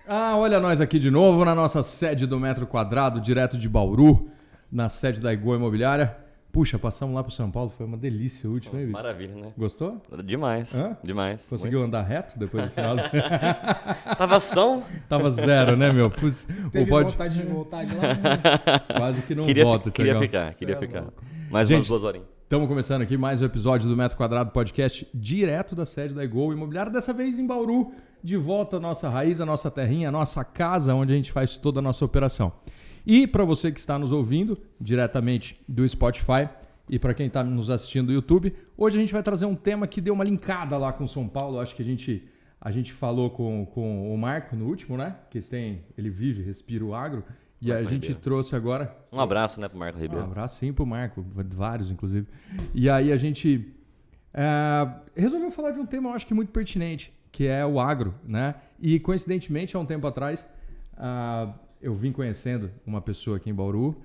Ah, olha nós aqui de novo na nossa sede do Metro Quadrado, direto de Bauru, na sede da Igual Imobiliária. Puxa, passamos lá pro São Paulo, foi uma delícia o último, hein, bicho? Maravilha, né? Gostou? Demais, Hã? demais. Conseguiu andar reto depois do final? Tava som? Tava zero, né, meu? Putz, Teve vontade de voltar de lá? Quase que não Queria volta, queria Thiagão. ficar. Mais Gente, umas 2 horinhas. Estamos começando aqui mais um episódio do Metro Quadrado Podcast, direto da sede da Igual Imobiliária, dessa vez em Bauru, de volta à nossa raiz, à nossa terrinha, à nossa casa, onde a gente faz toda a nossa operação. E para você que está nos ouvindo diretamente do Spotify e para quem está nos assistindo do YouTube, hoje a gente vai trazer um tema que deu uma linkada lá com São Paulo. Acho que a gente falou com o Marco no último, né? Que ele vive, respira o agro. E Marco a gente Ribeiro. trouxe agora... Um abraço, né, pro Marco Um Ribeiro. abraço sim pro Marco, vários inclusive. E aí a gente resolveu falar de um tema, eu acho que muito pertinente, que é o agro, né? E coincidentemente, há um tempo atrás, eu vim conhecendo uma pessoa aqui em Bauru.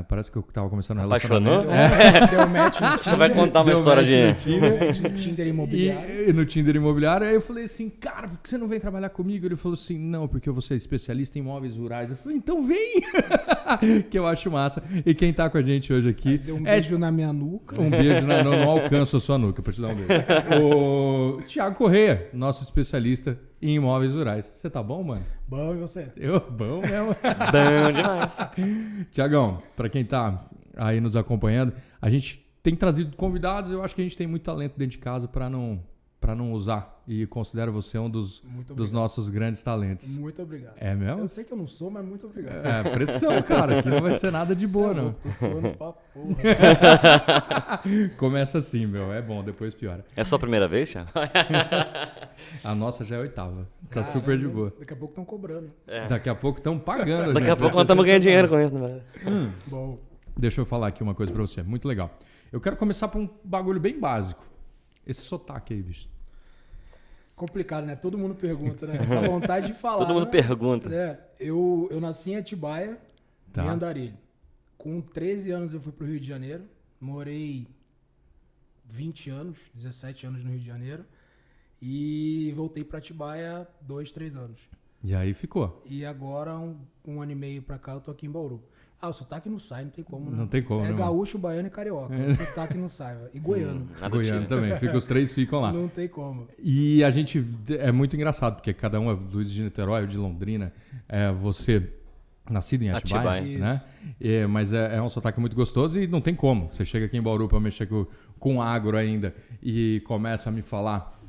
Parece que eu estava começando um relacionamento. Apaixonou? Deu match no Você vai contar uma Deu história match de... no Tinder. Tinder imobiliário. E no Tinder imobiliário, aí eu falei assim, cara, por que você não vem trabalhar comigo? Ele falou assim, não, porque eu vou ser especialista em imóveis rurais. Eu falei, então vem! Que eu acho massa. E quem tá com a gente hoje aqui... Deu um beijo na minha nuca. Um beijo, não alcanço a sua nuca pra te dar um beijo. O Thiago Correia, nosso especialista em imóveis rurais. Você tá bom, mano? Bom, e você? Bom mesmo. Bom demais. Tiagão, pra quem tá aí nos acompanhando, a gente tem trazido convidados, eu acho que a gente tem muito talento dentro de casa pra não usar. E considero você um dos nossos grandes talentos. Muito obrigado. É mesmo? Eu sei que eu não sou, mas muito obrigado. É, pressão, cara. Aqui não vai ser nada de boa, não. Tô suando pra porra. Começa assim, meu. É bom, depois piora. É sua primeira vez, Thiago? A nossa já é a 8ª. Tá Caramba, super de boa. Daqui a pouco estão cobrando. Daqui a pouco estão pagando. Daqui gente. a pouco Vai nós ser estamos ganhando dinheiro sensacional. com isso, né? Bom, Deixa eu falar aqui uma coisa pra você. Muito legal. Eu quero começar por um bagulho bem básico. Esse sotaque aí, bicho. complicado, né? Todo mundo pergunta, né? Dá vontade de falar. Todo mundo né? pergunta. Eu nasci em Atibaia, Tá. em Andarilho. Com 13 anos eu fui pro Rio de Janeiro. Morei 20 anos, 17 anos no Rio de Janeiro. E voltei pra Atibaia 2, 3 anos. E aí ficou. E agora, um ano e meio pra cá, eu tô aqui em Bauru. O sotaque não sai, não tem como, né? Não tem como, É né, mano? gaúcho, baiano e carioca. O sotaque não sai. E goiano. Nada Goiano tira. também. Os três ficam lá. Não tem como. E a gente... É muito engraçado, porque cada um é Luiz de Niterói ou de Londrina. Você... Nascido em Atibaia, Atibaia. né? Mas é um sotaque muito gostoso e não tem como. Você chega aqui em Bauru para mexer com agro ainda e começa a me falar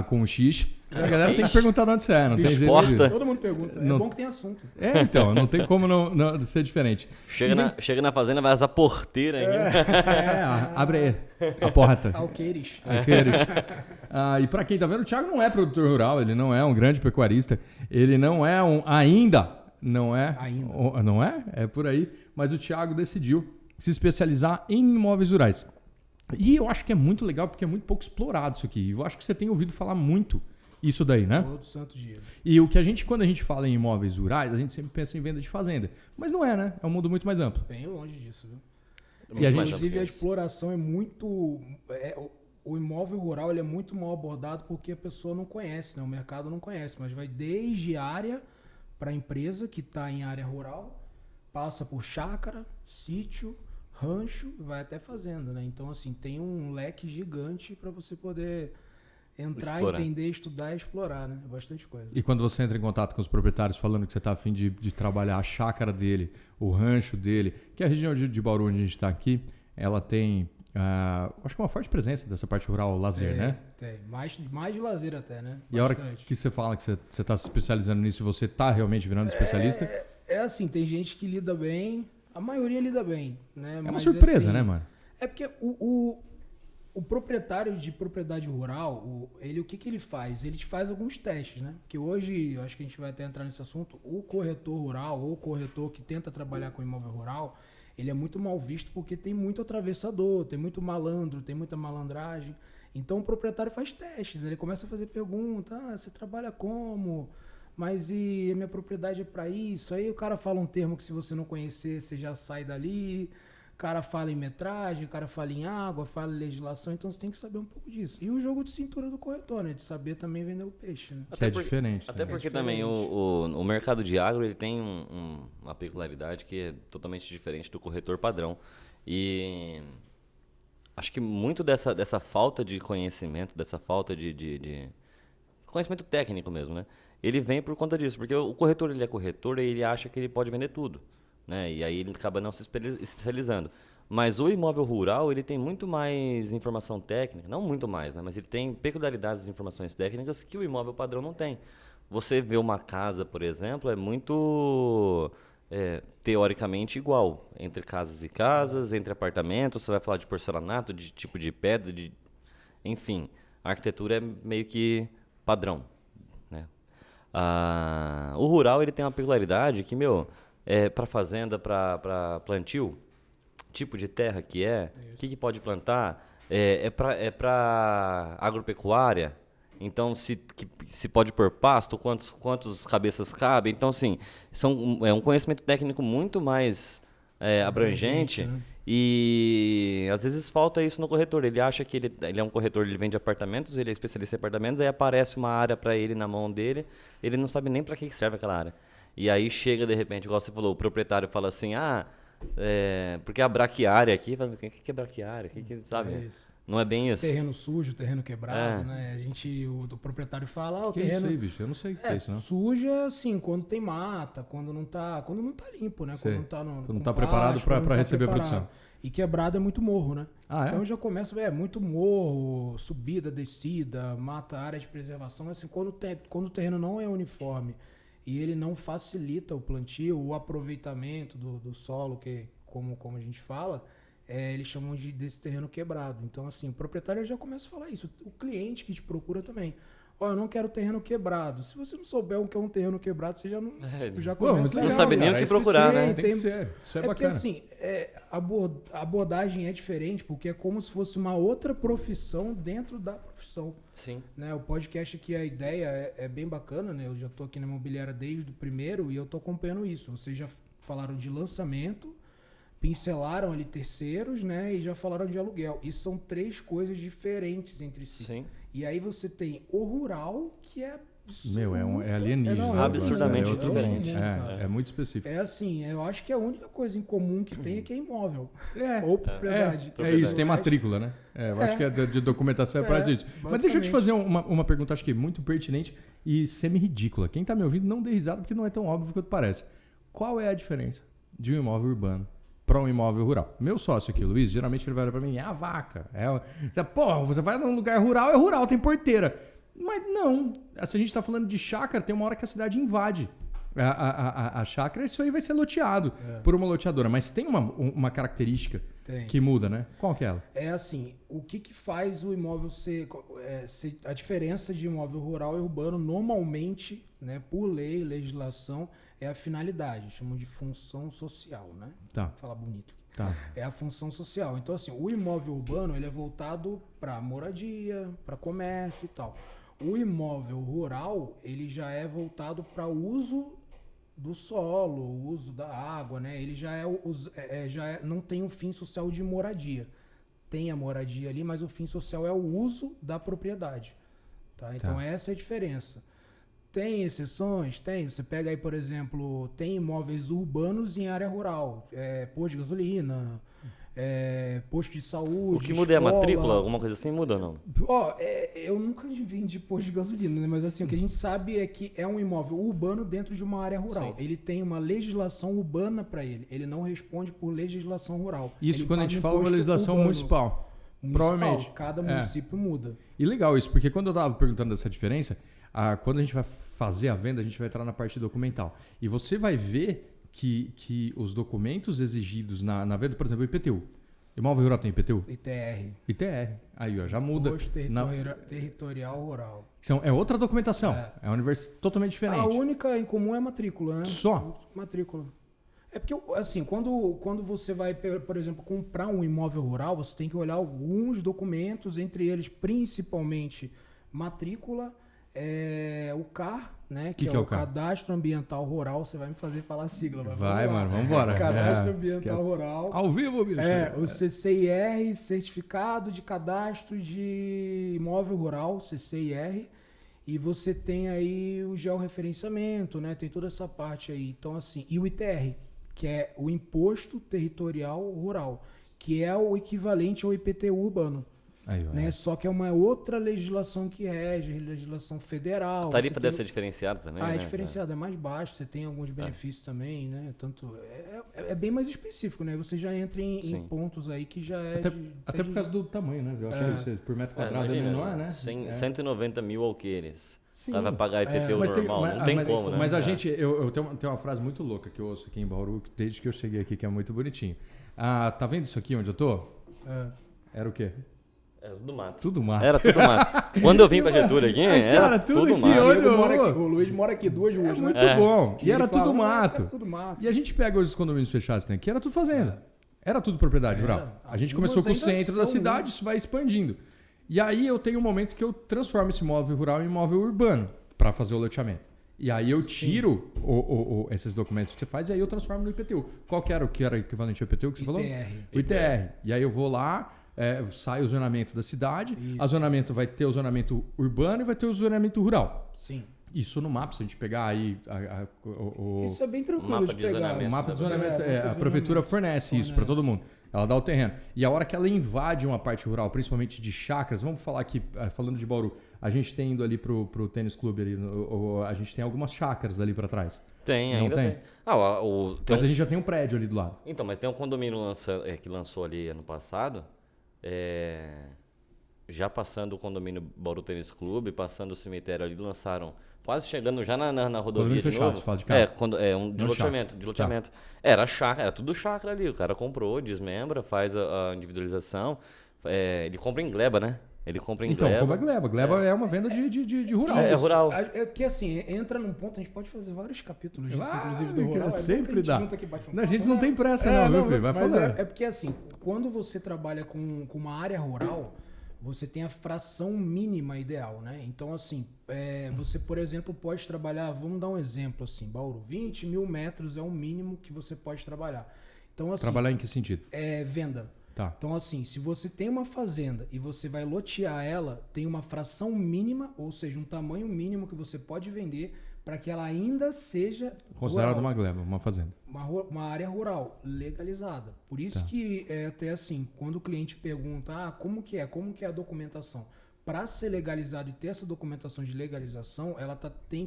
com o X. A galera tem que perguntar de onde você é, não tem Bicho, jeito porta. Todo mundo pergunta. Não- É bom que tem assunto. Então, não tem como não ser diferente. Chega na fazenda, vai as porteira ainda. Abre aí a porta. Alqueires. Aqueles. E para quem tá vendo, o Thiago não é produtor rural, ele não é um grande pecuarista, ele não é não é? Ainda. Não é? É por aí. Mas o Thiago decidiu se especializar em imóveis rurais. E eu acho que é muito legal porque é muito pouco explorado isso aqui. Eu acho que você tem ouvido falar muito isso daí, né? Todo santo dia. E quando a gente fala em imóveis rurais, a gente sempre pensa em venda de fazenda. Mas não é, né? É um mundo muito mais amplo. Bem longe disso, viu? E a gente- Inclusive, a exploração é muito... o imóvel rural ele é muito mal abordado porque a pessoa não conhece, né? O mercado não conhece. Mas vai desde área para a empresa que está em área rural, passa por chácara, sítio, rancho, vai até fazenda, né? Então, assim, tem um leque gigante para você poder entrar, Explorar. entender, estudar e explorar, né? É bastante coisa. E quando você entra em contato com os proprietários falando que você está a fim de trabalhar a chácara dele, o rancho dele, que é a região de Bauru onde a gente está aqui, ela tem, acho que uma forte presença dessa parte rural, lazer, né? Tem. Mais de lazer até, né? E a hora Bastante. que você fala que você está se especializando nisso, você está realmente virando especialista? É assim, tem gente que lida bem, a maioria lida bem, né? É uma Mas, surpresa, assim, né, mano? É porque o proprietário de propriedade rural, o que ele faz? Ele te faz alguns testes, né? Porque hoje, eu acho que a gente vai até entrar nesse assunto, o corretor rural ou o corretor que tenta trabalhar com imóvel rural, ele é muito mal visto porque tem muito atravessador, tem muito malandro, tem muita malandragem. Então o proprietário faz testes, ele começa a fazer perguntas, você trabalha como? Mas e a minha propriedade é para isso? Aí o cara fala um termo que se você não conhecer, você já sai dali. O cara fala em metragem, o cara fala em água, fala em legislação, então você tem que saber um pouco disso. E o jogo de cintura do corretor, né? De saber também vender o peixe, né? Que é diferente. Até né? porque também o mercado de agro ele tem uma peculiaridade que é totalmente diferente do corretor padrão. E acho que muito dessa falta de conhecimento, dessa falta de conhecimento técnico mesmo, né? Ele vem por conta disso, porque o corretor ele é corretor e ele acha que ele pode vender tudo, né? E aí ele acaba não se especializando. Mas o imóvel rural ele tem muito mais informação técnica, não muito mais, né? Mas ele tem peculiaridades de informações técnicas que o imóvel padrão não tem. Você vê uma casa, por exemplo, é muito teoricamente igual entre casas e casas, entre apartamentos. Você vai falar de porcelanato, de tipo de pedra, enfim, a arquitetura é meio que padrão, né? O rural ele tem uma peculiaridade que, para fazenda, para plantio, tipo de terra que o que pode plantar, é para agropecuária, então se pode pôr pasto, quantos cabeças cabem, então assim, é um conhecimento técnico muito mais abrangente, né? E às vezes falta isso no corretor. Ele acha que ele é um corretor, ele vende apartamentos, ele é especialista em apartamentos, aí aparece uma área para ele na mão dele, ele não sabe nem para que serve aquela área. E aí chega de repente, igual você falou, o proprietário fala assim, porque a braquiária aqui, o que é braquiária? Sabe? Não é bem isso. Terreno sujo, terreno quebrado, né? O proprietário fala, o terreno... Que isso aí, bicho? Eu não sei o que é isso, não. Sujo é assim, quando tem mata, quando não tá limpo, né? Sei. Quando não tá preparado para receber a produção. E quebrado é muito morro, né? Ah, é? Então já começa, muito morro, subida, descida, mata, área de preservação. Assim, quando o terreno não é uniforme e ele não facilita o plantio, o aproveitamento do solo, que como a gente fala, eles chamam desse terreno quebrado. Então, assim, o proprietário já começa a falar isso. O cliente que te procura também. Eu não quero terreno quebrado. Se você não souber o que é um terreno quebrado, você já não já começa não sabe nem o que procurar, né? Tem que ser. Isso é bacana. Porque, assim, a abordagem é diferente, porque é como se fosse uma outra profissão dentro da profissão. Sim. Né? O podcast aqui, a ideia é bem bacana, né? Eu já estou aqui na imobiliária desde o primeiro e eu estou acompanhando isso. Vocês já falaram de lançamento, pincelaram ali terceiros, né? E já falaram de aluguel. E são 3 coisas diferentes entre si. Sim. E aí você tem o rural, que é... é alienígena. Absurdamente diferente. É muito específico. É assim, eu acho que a única coisa em comum que tem é que é imóvel. Ou propriedade. É isso, tem matrícula, né? Eu acho que de documentação é para isso. Mas deixa eu te fazer uma pergunta, acho que muito pertinente e semi-ridícula. Quem tá me ouvindo, não dê risada, porque não é tão óbvio quanto parece. Qual é a diferença de um imóvel urbano para um imóvel rural? Meu sócio aqui, Luiz, geralmente ele vai olhar para mim, é a vaca. Você vai num lugar rural, é rural, tem porteira. Mas não, se a gente está falando de chácara, tem uma hora que a cidade invade a chácara, isso aí vai ser loteado por uma loteadora. Mas tem uma característica que muda, né? Qual que é ela? É assim, o que faz o imóvel ser... a diferença de imóvel rural e urbano, normalmente, né, por lei, legislação, é a finalidade. Chamam de função social, né? Tá. Vou falar bonito. Tá. É a função social. Então, assim, o imóvel urbano ele é voltado para moradia, para comércio e tal. O imóvel rural, ele já é voltado para o uso do solo, o uso da água, né? Ele não tem um fim social de moradia. Tem a moradia ali, mas o fim social é o uso da propriedade. Tá? Então, essa é a diferença. Tem exceções? Tem. Você pega aí, por exemplo, tem imóveis urbanos em área rural. Posto de gasolina, posto de saúde, O que muda é a matrícula? Alguma coisa assim muda ou não? Eu nunca vim de posto de gasolina, né? Mas assim, o que a gente sabe é que é um imóvel urbano dentro de uma área rural. Sim. Ele tem uma legislação urbana para ele. Ele não responde por legislação rural. Isso ele quando a gente fala uma imposto legislação urbano. municipal. Provavelmente. Cada município muda. E legal isso, porque quando eu estava perguntando dessa diferença, quando a gente vai fazer a venda, a gente vai entrar na parte documental. E você vai ver que os documentos exigidos na venda, por exemplo, o IPTU. Imóvel rural tem IPTU? ITR. Aí, ó, já muda. Posto territorial rural. É outra documentação. É um universo totalmente diferente. A única em comum é a matrícula, né? Só? Matrícula. É porque, assim, quando você vai, por exemplo, comprar um imóvel rural, você tem que olhar alguns documentos, entre eles, principalmente, matrícula, é o CAR, né? Que é é o o CAR? Cadastro Ambiental Rural. Você vai me fazer falar a sigla. mas Vai, vamos lá. mano, vambora. Cadastro É, Ambiental Rural. Ao vivo, bicho. O CCIR, Certificado de Cadastro de Imóvel Rural, CCIR. E você tem aí o georreferenciamento, né? Tem toda essa parte aí. Então, assim, e o ITR, que é o Imposto Territorial Rural, que é o equivalente ao IPTU urbano. Aí, vai. Né? Só que é uma outra legislação que rege, legislação federal. A tarifa Você deve tem- ser diferenciada também, né? é diferenciado, é mais baixo, você tem alguns benefícios também, né? Tanto, é bem mais específico, né? Você já entra em Sim. pontos aí que já é... Até por causa do tamanho, né? Por metro quadrado é Imagina, menor, né? 190 mil alqueires. Sim. O cara vai pagar IPTU Mas tem- normal, mas- não tem mas- como, né? Mas a gente, eu tenho uma frase muito louca que eu ouço aqui em Bauru, desde que eu cheguei aqui, que é muito bonitinho. Ah, tá vendo isso aqui onde eu tô? Era o quê? Era tudo mato. Tudo mato. Era tudo mato. Quando eu vim pra Getúlio aqui, Cara, era tudo tudo aqui, mato. olha. O Luiz mora aqui 2 ruas, É muito né? bom. Que E era ele fala, tudo mato. Era tudo mato. E a gente pega os condomínios fechados que tem aqui, era tudo fazenda. Era tudo propriedade rural. A gente começou com o Algumas ainda centro da são, cidade, né? isso vai expandindo. E aí eu tenho um momento que eu transformo esse imóvel rural em imóvel urbano para fazer o loteamento. E aí eu tiro esses documentos que você faz e aí eu transformo no IPTU. Qual que era o que era equivalente ao IPTU que você falou? O ITR. E aí eu vou lá, sai o zonamento da cidade, Isso. a zonamento vai ter o zonamento urbano e vai ter o zonamento rural. Sim. Isso no mapa, se a gente pegar aí Isso é bem tranquilo mapa de de pegar. zonamento. o mapa de É, zonamento, mapa de a prefeitura zonamento. fornece isso para todo mundo. Ela dá o terreno. E a hora que ela invade uma parte rural, principalmente de chácaras, vamos falar aqui, falando de Bauru, a gente tem indo ali pro tênis clube ali, a gente tem algumas chácaras ali para trás. Tem, Não ainda tem? tem. Ah, tem Mas a gente já tem um prédio ali do lado. Então, mas tem um condomínio que lançou ali ano passado, já passando o condomínio Bauru Tênis Clube, passando o cemitério ali, lançaram, quase chegando já na rodovia Condomínio de fechado, novo. você fala de casa? De Não loteamento, chácara. de loteamento. Era chácara, era tudo chácara ali, o cara comprou, desmembra, faz a individualização, ele compra em gleba, né? Ele compra em Então, gleba. como é gleba? Gleba é uma venda de rural. É rural. É que assim, entra num ponto, a gente pode fazer vários capítulos disso, Ah, inclusive do cara, rural. É bom que sempre a gente dá. junta aqui e bate um Não, a gente papo, não né? tem pressa não, viu, filho? Vai mas falando. é porque assim, quando você trabalha com uma área rural, você tem a fração mínima ideal, né? Então assim, você, por exemplo, pode trabalhar, vamos dar um exemplo assim, Bauru, 20 mil metros é o mínimo que você pode trabalhar. Então assim, Trabalhar em que sentido? venda. Tá. Então, assim, se você tem uma fazenda e você vai lotear ela, tem uma fração mínima, ou seja, um tamanho mínimo que você pode vender para que ela ainda seja Considerado rural, uma gleba, uma fazenda. uma área rural legalizada. Por isso Tá. que é até assim, quando o cliente pergunta, como que é a documentação? Para ser legalizado e ter essa documentação de legalização, ela tem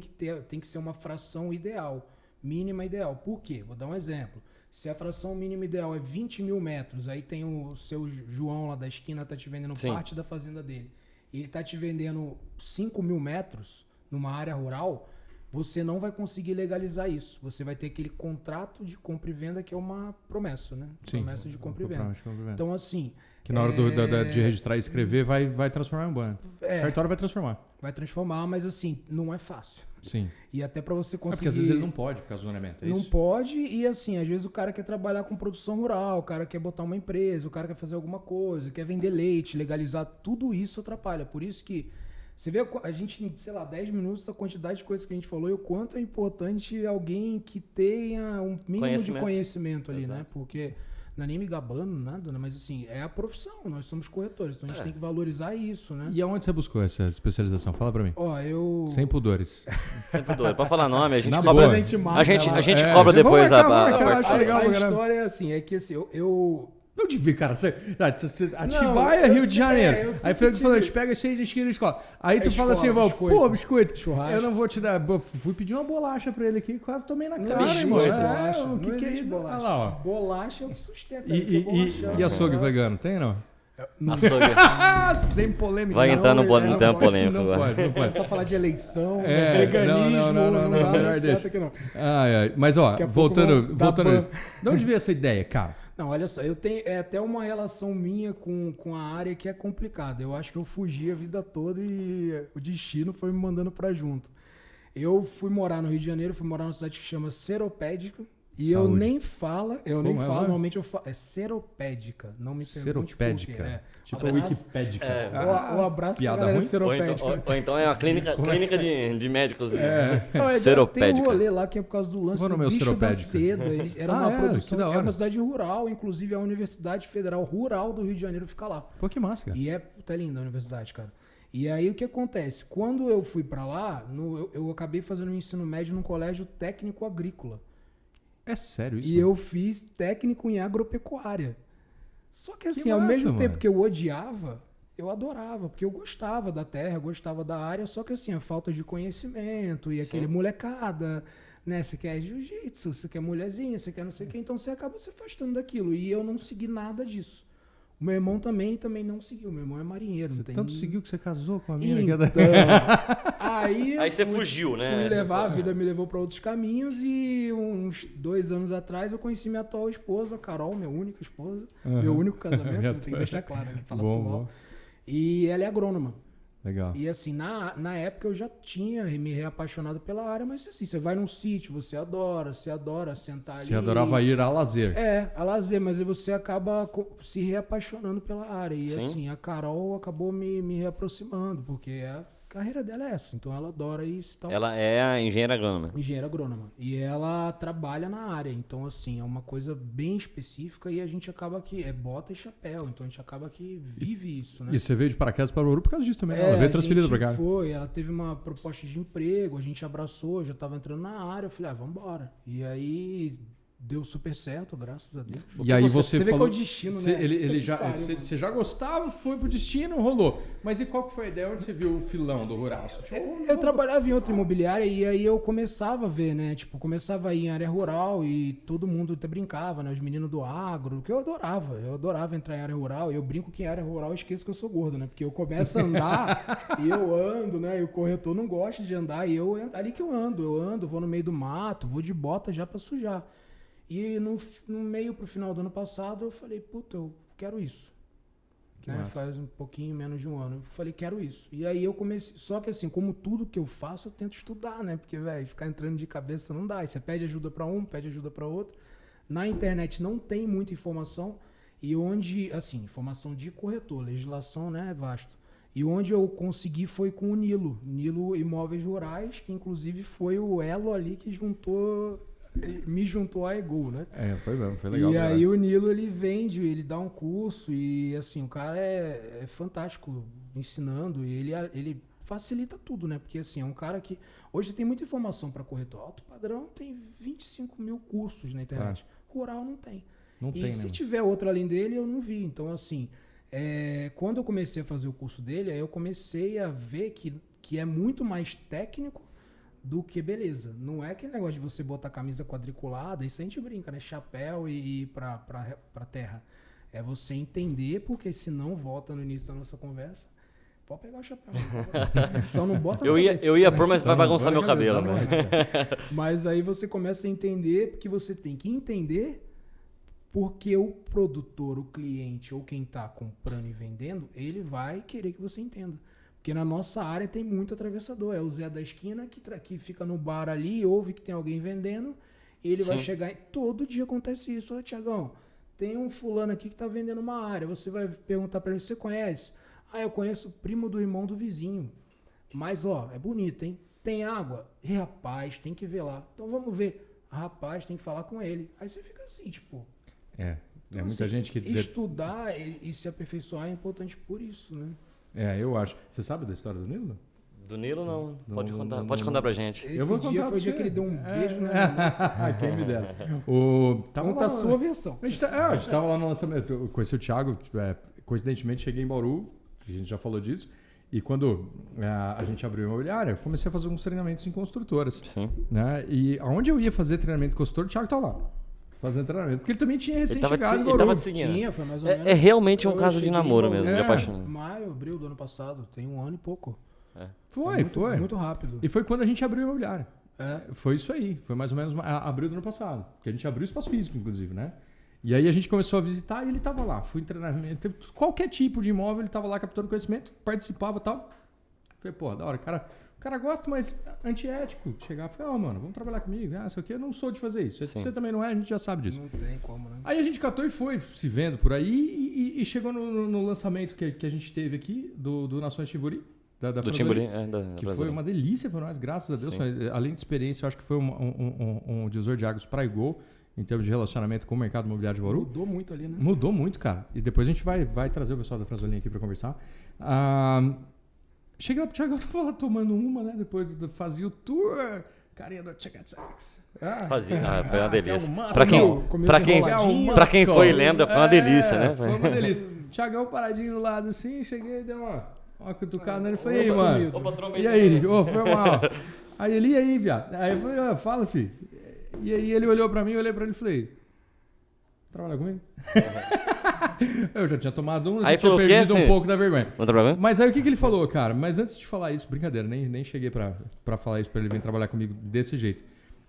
que ser uma fração ideal, mínima ideal. Por quê? Vou dar um exemplo. Se a fração mínima ideal é 20 mil metros, aí tem o seu João lá da esquina, tá te vendendo Sim. parte da fazenda dele. E ele tá te vendendo 5 mil metros numa área rural, você não vai conseguir legalizar isso. Você vai ter aquele contrato de compra e venda que é uma promessa, né? Sim. Promessa de compra e venda. Promessa de compra e venda. Então, assim... Que na hora de registrar e escrever vai transformar em banco. O cartório vai transformar. Vai transformar, mas assim, não é fácil. Sim. E até para você conseguir... Porque às vezes ele não pode por causa do zonamento, é Não isso? pode, e assim, às vezes o cara quer trabalhar com produção rural, o cara quer botar uma empresa, o cara quer fazer alguma coisa, quer vender leite, legalizar, tudo isso atrapalha. Por isso que você vê a gente, em, sei lá, 10 minutos, a quantidade de coisas que a gente falou e o quanto é importante alguém que tenha um mínimo de conhecimento ali, Exato. né? Porque não é nem me gabando, nada, né? Mas assim, é a profissão, nós somos corretores, então a gente tem que valorizar isso, né? E aonde você buscou essa especialização? Fala pra mim. Ó, eu... Sem pudores. Sempre doido. Pra falar nome, a gente Na cobra. boa. A gente marca A gente, lá. a gente É, cobra vamos depois marcar, a vamos marcar, participação. acho legal, a galera. história é assim, é que assim, eu Não devia, cara. Atibaia, eu Rio de sei, Janeiro. eu Aí sempre falou, tive- pega 6 esquinas de escola. Aí tu É fala assim, escola, pô, biscoito, biscoito, churrasco. eu não vou te dar. Fui pedir uma bolacha pra ele aqui, quase tomei na Não cara, existe irmão. bolacha, O não que é existe isso? bolacha. Olha lá, ó. Bolacha é o que sustenta. E açougue vegano, tem não? Açougue. Ah, sem polêmica. Vai não, entrar no não pode- pode, tem uma polêmica Não agora. pode, não pode. Só falar de eleição, É, veganismo, não, dá melhor muito certo deixa. aqui não. Ai. Mas ó, Daqui a pouco voltando vão dar a isso. De onde veio essa ideia, cara? Não, olha só, eu tenho até uma relação minha com a área que é complicada. Eu acho que eu fugi a vida toda e o destino foi me mandando pra junto. Eu fui morar no Rio de Janeiro, fui morar numa cidade que chama Seropédica, E eu nem falo, normalmente eu falo. É seropédica. Não me pergunte seropédica. por quê. Tipo Wikipédica. O abraço piada pra galera ruim? de seropédica. Ou então é uma clínica de médicos. Não, Seropédica. Tem um rolê lá que é por causa do lance Vou no do meu bicho da seropédica. seda. Era uma que produção, da é hora. uma cidade rural, inclusive a Universidade Federal Rural do Rio de Janeiro fica lá. Pô, que massa, cara. E tá linda a universidade, cara. E aí o que acontece? Quando eu fui pra lá, eu acabei fazendo um ensino médio num colégio técnico agrícola. É sério isso? E mano? eu fiz técnico em agropecuária. Só que assim, ao massa, mesmo mano. tempo que eu odiava, eu adorava, porque eu gostava da terra, gostava da área, só que assim, a falta de conhecimento e aquele molecada, né? Você quer jiu-jitsu, você quer mulherzinha, você quer não sei o que, então você acaba se afastando daquilo. E eu não segui nada disso. O meu irmão também não seguiu. Meu irmão é marinheiro. Você não tem tanto seguiu que você casou com a mina. Então, que é aí Aí você fugiu, né? fui levar, a vida me levou para outros caminhos e uns 2 anos atrás eu conheci minha atual esposa, Carol, minha única esposa, meu único casamento, eu tenho que deixar claro aqui, falar atual. Bom. E ela é agrônoma. Legal. E assim, na época eu já tinha me reapaixonado pela área, mas assim, você vai num sítio, você adora sentar ali. Você adorava ir a lazer. A lazer, mas aí você acaba se reapaixonando pela área. E Sim. assim, a Carol acabou me reaproximando, porque a carreira dela é essa, então ela adora isso e tal. Ela é a engenheira agrônoma. Engenheira agrônoma. E ela trabalha na área, então assim, é uma coisa bem específica e a gente acaba que é bota e chapéu, então a gente acaba que vive isso, né? E você veio de paraquedas para o Bauru por causa disso também, né? Ela veio transferida para cá. Ela teve uma proposta de emprego, a gente abraçou, já tava entrando na área, eu falei, vambora. E aí deu super certo, graças a Deus. E aí você vê falou... que é o destino, você, né? Você já gostava, foi pro destino, rolou. Mas e qual que foi a ideia? Onde você viu o filão do rural? Eu trabalhava em outra imobiliária e aí eu começava a ver, né? Tipo, começava a ir em área rural e todo mundo até brincava, né? Os meninos do agro, que eu adorava entrar em área rural. E eu brinco que em área rural eu esqueço que eu sou gordo, né? Porque eu começo a andar e eu ando, né? E o corretor não gosta de andar e ali que eu ando, vou no meio do mato, vou de bota já pra sujar. E no meio pro final do ano passado eu falei, puta, eu quero isso. Né? Faz um pouquinho menos de um ano. Eu falei, quero isso. E aí eu comecei. Só que assim, como tudo que eu faço, eu tento estudar, né? Porque, velho, ficar entrando de cabeça não dá. Aí você pede ajuda pra um, pede ajuda pra outro. Na internet não tem muita informação. E onde, assim, informação de corretor, legislação, né? É vasto. E onde eu consegui foi com o Nilo Imóveis Rurais, que inclusive foi o elo ali que me juntou à Ego, né? Foi mesmo, foi legal. E aí o Nilo, ele vende, ele dá um curso e assim, o cara é fantástico ensinando e ele facilita tudo, né? Porque assim, é um cara que... Hoje tem muita informação para corretor. Alto padrão tem 25 mil cursos na internet. Rural não tem. E se tiver outro além dele, eu não vi. Então assim, quando eu comecei a fazer o curso dele, aí eu comecei a ver que é muito mais técnico do que beleza. Não é aquele negócio de você botar camisa quadriculada, isso a gente brinca, né? Chapéu e ir pra terra. É você entender, porque senão volta no início da nossa conversa. Pode pegar o chapéu. Só não bota Eu ia pôr, mas vai bagunçar meu cabelo, né? Mas aí você começa a entender, porque você tem que entender porque o produtor, o cliente ou quem está comprando e vendendo, ele vai querer que você entenda. Porque na nossa área tem muito atravessador. É o Zé da esquina que fica no bar ali, ouve que tem alguém vendendo, e ele vai chegar. Todo dia acontece isso. Ô, Tiagão, tem um fulano aqui que tá vendendo uma área. Você vai perguntar para ele, você conhece? Ah, eu conheço o primo do irmão do vizinho. Mas, ó, é bonito, hein? Tem água? Rapaz, tem que ver lá. Então vamos ver. Rapaz, tem que falar com ele. Aí você fica assim, tipo... Então, muita gente que... Estudar e se aperfeiçoar é importante por isso, né? Eu acho. Você sabe da história do Nilo? Do Nilo, não. Pode contar pra gente. Eu vou contar foi o dia que ele deu um beijo na quem me dera. Conta a sua versão. A gente tava lá no lançamento. Eu conheci o Thiago, coincidentemente cheguei em Bauru, a gente já falou disso. E quando a gente abriu a imobiliária, eu comecei a fazer alguns treinamentos em construtoras. Sim. Né? E aonde eu ia fazer treinamento em construtor, o Thiago tá lá. Fazendo treinamento. Porque ele também tinha recém-chegado em Bauru. Ele tava te seguindo. Tinha, foi mais ou menos. É realmente um caso de namoro mesmo, de apaixonamento. Maio, abril do ano passado. Tem 1 ano e pouco. Foi. Muito rápido. E foi quando a gente abriu a imobiliária. Foi isso aí. Foi mais ou menos abril do ano passado. Que a gente abriu o espaço físico, inclusive, né? E aí a gente começou a visitar e ele tava lá. Fui em treinamento. Qualquer tipo de imóvel, ele tava lá captando conhecimento, participava e tal. Falei, pô, da hora. O cara cara gosta, mas antiético. Chegar e falar, mano, vamos trabalhar comigo. Isso aqui eu não sou de fazer isso. Sim. Você também não é, a gente já sabe disso. Não tem como, né? Aí a gente catou e foi se vendo por aí e chegou no lançamento que a gente teve aqui do Nações Timburi. Da Do Franzoni, Timburi, que foi uma delícia para nós, graças a Deus. Foi, além de experiência, eu acho que foi um divisor de águas para a Igor, em termos de relacionamento com o mercado imobiliário de Bauru. Mudou muito ali, né? Mudou muito, cara. E depois a gente vai trazer o pessoal da Franzoni aqui para conversar. Cheguei lá pro Thiago, eu tava lá tomando uma, né? Depois fazia o tour, carinha do Check-Chex. Fazia, foi uma delícia. Pra quem foi e lembra, foi uma delícia, né? Foi uma delícia. Thiagão paradinho do lado assim, cheguei e deu uma cutucada nele e falei, e aí, mano? E aí? Foi mal. Aí ele, e aí, viado? Aí eu falei, fala, filho. E aí ele olhou pra mim, eu olhei pra ele e falei, trabalha comigo? Eu já tinha tomado um, já tinha perdido um pouco da vergonha. Mas aí o que ele falou, cara? Mas antes de falar isso, brincadeira, nem cheguei pra falar isso pra ele vir trabalhar comigo desse jeito.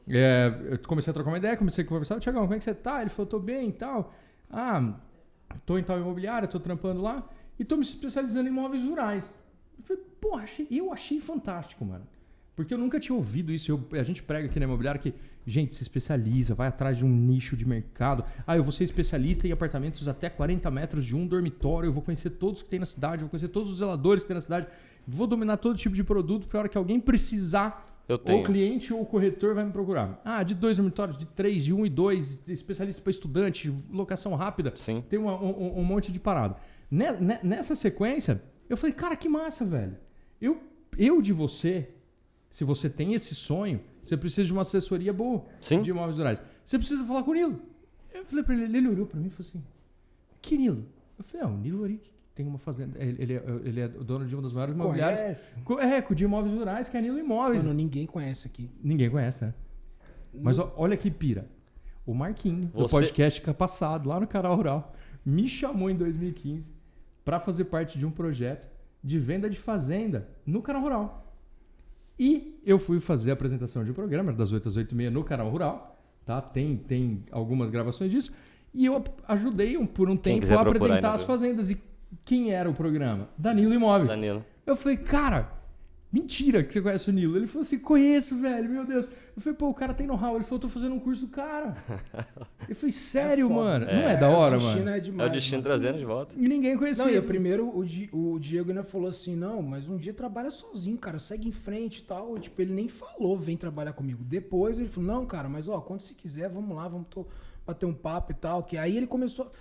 Eu comecei a trocar uma ideia, comecei a conversar, Thiagão, como é que você tá? Ele falou, tô bem e tal. Tô em tal imobiliária, tô trampando lá e tô me especializando em imóveis rurais. Eu falei, pô, eu achei fantástico, mano. Porque eu nunca tinha ouvido isso. A gente prega aqui na imobiliária que, gente, se especializa, vai atrás de um nicho de mercado. Eu vou ser especialista em apartamentos até 40 metros de um dormitório, eu vou conhecer todos que tem na cidade, vou conhecer todos os zeladores que tem na cidade, vou dominar todo tipo de produto para a hora que alguém precisar, ou o cliente ou o corretor vai me procurar. De 2 dormitórios, de 3, de 1 e 2, especialista para estudante, locação rápida. Sim. Tem um monte de parada. Nessa sequência, eu falei, cara, que massa, velho. Eu de você... Se você tem esse sonho, você precisa de uma assessoria boa. Sim. De imóveis rurais. Você precisa falar com o Nilo. Eu falei pra ele, ele olhou pra mim e falou assim, que Nilo? Eu falei, o Nilo ali tem uma fazenda, ele é o dono de uma das maiores imobiliárias. De imóveis rurais, que é Nilo Imóveis. Mano, ninguém conhece aqui. Ninguém conhece, né? Mas olha que pira. O Marquinhos, do podcast passado, lá no Canal Rural, me chamou em 2015 pra fazer parte de um projeto de venda de fazenda no Canal Rural. E eu fui fazer a apresentação de um programa, das 8 às 8h30 no Canal Rural, tá? Tem algumas gravações disso. E eu ajudei por um tempo a apresentar as fazendas. E quem era o programa? Danilo Imóveis. Danilo. Eu falei, cara, mentira que você conhece o Nilo. Ele falou assim, conheço, velho, meu Deus. Eu falei, pô, o cara tem know-how. Ele falou, tô fazendo um curso do cara. Eu falei, sério, mano? Não é da hora, mano? É o destino trazendo de volta. E ninguém conhecia. Não, e primeiro o Diego ainda falou assim, não, mas um dia trabalha sozinho, cara, segue em frente e tal. Tipo, ele nem falou, vem trabalhar comigo. Depois ele falou, não, cara, mas quando você quiser, vamos lá, vamos bater um papo e tal. Que aí ele começou...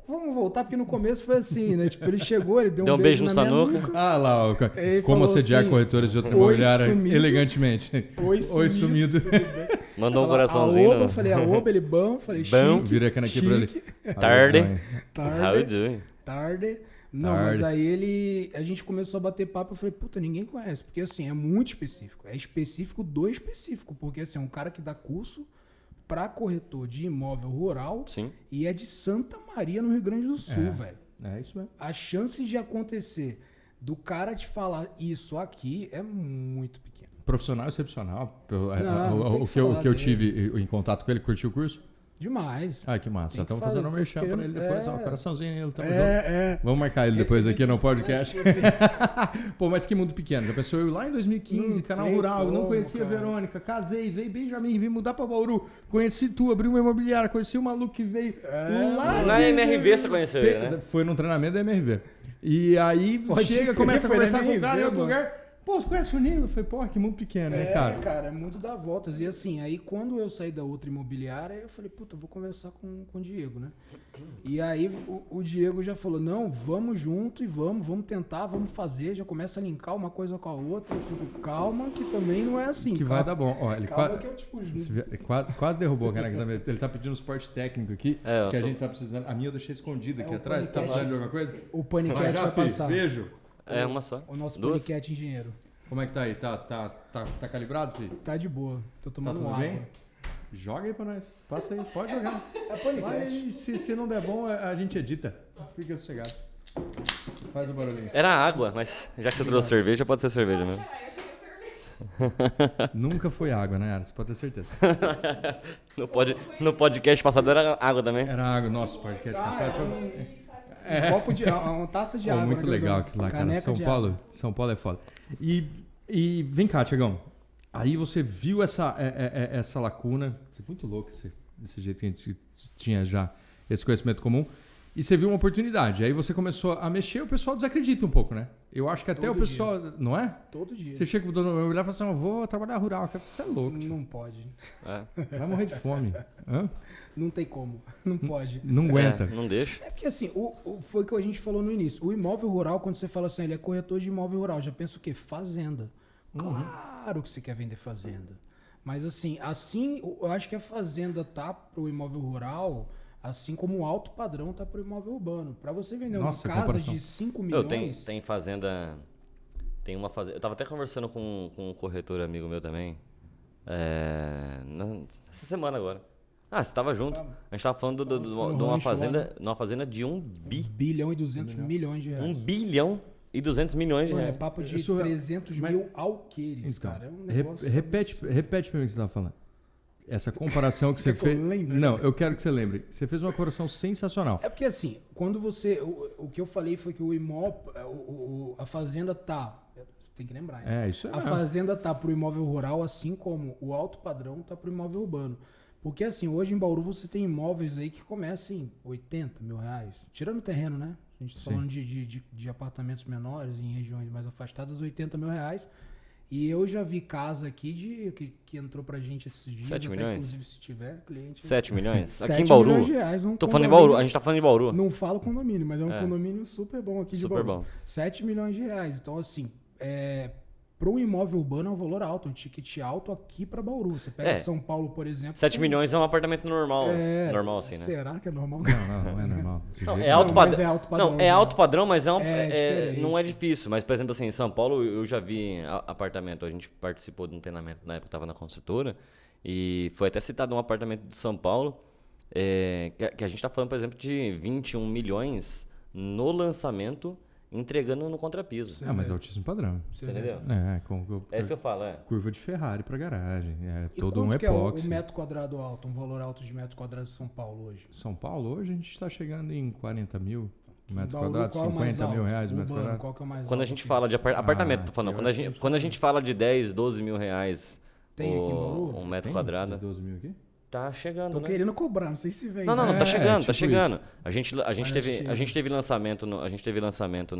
Vamos voltar, porque no começo foi assim, né? Tipo, ele chegou, ele deu um beijo no na Sanuca. minha nuca. Lá, como assediar assim, corretores de outra imobiliária elegantemente. Oi, sumido. Mandou um coraçãozinho. Eu falei, ele bom. Falei, bom. Vira a cana aqui pra ele. Tarde. How you doing? Tarde. Não, mas aí a gente começou a bater papo, eu falei, puta, ninguém conhece. Porque assim, é muito específico. É específico do específico. Porque assim, é um cara que dá curso para corretor de imóvel rural. Sim. E é de Santa Maria, no Rio Grande do Sul, velho. É isso mesmo. A chance de acontecer do cara te falar isso aqui é muito pequena. Profissional excepcional. O que eu tive em contato com ele, curtiu o curso? Demais. Que massa. Já estamos fazendo um merchan pra ele depois. Coraçãozinho nele, tamo junto. Vamos marcar ele depois aqui no podcast. Pô, mas que mundo pequeno. Já pensou eu lá em 2015, Canal Rural, não conhecia a Verônica, casei, veio Benjamin, vim mudar pra Bauru, conheci tu, abri uma imobiliária, conheci o maluco que veio lá na MRV você conheceu ele, né? Foi num treinamento da MRV. E aí começa a conversar com o cara em outro lugar. Pô, você conhece o Nilo? Eu falei, pô, que mundo pequeno, né, cara? Cara, é muito dá voltas. E assim, aí quando eu saí da outra imobiliária, eu falei, puta, vou conversar com o Diego, né? E aí o Diego já falou, não, vamos junto e vamos tentar, vamos fazer, já começa a linkar uma coisa com a outra. Eu fico, calma, que também não é assim. Que vai dar bom. Ó, ele quase derrubou, cara. Ele tá pedindo suporte técnico aqui, que a gente tá precisando. A minha eu deixei escondida aqui atrás. Você tá precisando de alguma coisa? O Panicat vai passar. Beijo. Uma só. O nosso Panicat engenheiro. Como é que tá aí? Tá calibrado, filho? Tá de boa. Tô tomando tudo água. Bem? Joga aí pra nós. Passa aí, pode jogar. É Panicat. Se não der bom, a gente edita. Fica sossegado. Faz o barulhinho. Era água, mas já que você trouxe cerveja, pode ser cerveja mesmo. Nunca foi água, né, Ara? Você pode ter certeza. No podcast passado era água também. Era água. Nossa, o podcast passado foi... Um copo de uma taça de água. Muito legal aquilo lá, cara. São Paulo é foda. E E vem cá, Tiagão. Aí você viu essa lacuna. É muito louco esse jeito que a gente tinha já esse conhecimento comum. E você viu uma oportunidade. Aí você começou a mexer, o pessoal desacredita um pouco, né? Eu acho que até Todo o pessoal... dia. Não é? Todo dia. Você chega pro dono da mulher e fala assim, eu vou trabalhar rural. Você é louco, tio. Não pode. Vai morrer de fome. Hã? Não tem como. Não pode. Não aguenta. Não deixa. É porque assim, foi o que a gente falou no início. O imóvel rural, quando você fala assim, ele é corretor de imóvel rural, já pensa o quê? Fazenda. Claro que você quer vender fazenda. Mas assim, eu acho que a fazenda tá pro imóvel rural, assim como o alto padrão tá pro imóvel urbano. Para você vender uma casa comparação. de 5 milhões... Tem fazenda... Tem uma fazenda... Eu tava até conversando com um corretor amigo meu também. Essa semana agora. Você tava junto. A gente tava falando de uma fazenda de 1 bi. 1 bilhão e 200 milhões de reais. 1 bilhão e 200 milhões de Mano, é reais. papo de Isso é- 300 mil alqueires, Então, cara. É um negócio... repete pra mim o que você tava falando. Essa comparação que você Quer que eu fez... lembre? Não, eu quero que você lembre. Você fez uma comparação sensacional. É porque assim, quando você... O que eu falei foi que o imóvel... A fazenda tá... Tem que lembrar, né? Isso é. A fazenda tá pro imóvel rural, assim como o alto padrão tá pro imóvel urbano. Porque assim, hoje em Bauru você tem imóveis aí que começam em 80 mil reais. Tirando o terreno, né? A gente tá Sim. falando de apartamentos menores, em regiões mais afastadas, 80 mil reais. E eu já vi casa aqui que entrou pra gente esses dias. 7 até, milhões? Inclusive, se tiver cliente... 7 milhões? 7 Aqui em Bauru? milhões de reais, um Tô falando em condomínio- Bauru. A gente tá falando em Bauru. Não falo condomínio, mas é um condomínio super bom aqui de Super Bauru. bom. 7 milhões de reais. Então, assim, para um imóvel urbano é um valor alto, um ticket alto aqui para Bauru. Você pega São Paulo, por exemplo. 7 milhões é um apartamento normal. Normal assim, né? Será que é normal? Não é normal. Desse Não, jeito. é alto Não, mas padrão. é alto padrão, Não, é já. alto padrão, mas É diferente. não é difícil. Mas, por exemplo, assim, em São Paulo, eu já vi apartamento. A gente participou de um treinamento na época que estava na construtora. E foi até citado um apartamento de São Paulo. Que a gente está falando, por exemplo, de 21 milhões no lançamento, entregando no contrapiso. Mas é altíssimo padrão. Você entendeu? É isso que eu falo, Curva de Ferrari pra garagem. É E todo um quanto que é epóxi. o metro quadrado alto, um valor alto de metro quadrado de São Paulo hoje? São Paulo, hoje a gente está chegando em 40 mil metro Bauru, quadrado, qual é o mais 50 mil alto? reais o metro Urbano, quadrado. qual que é o mais Quando a alto gente aqui? fala de apartamento, tô falando. eu Quando a gente fala de 10, 12 mil reais Tem aqui em Bauru? um metro Tem quadrado, 12 mil aqui? tá chegando, Tô né? querendo cobrar, não sei se vem. Não, né? tá chegando, tá tipo chegando. A gente Mas teve lançamento,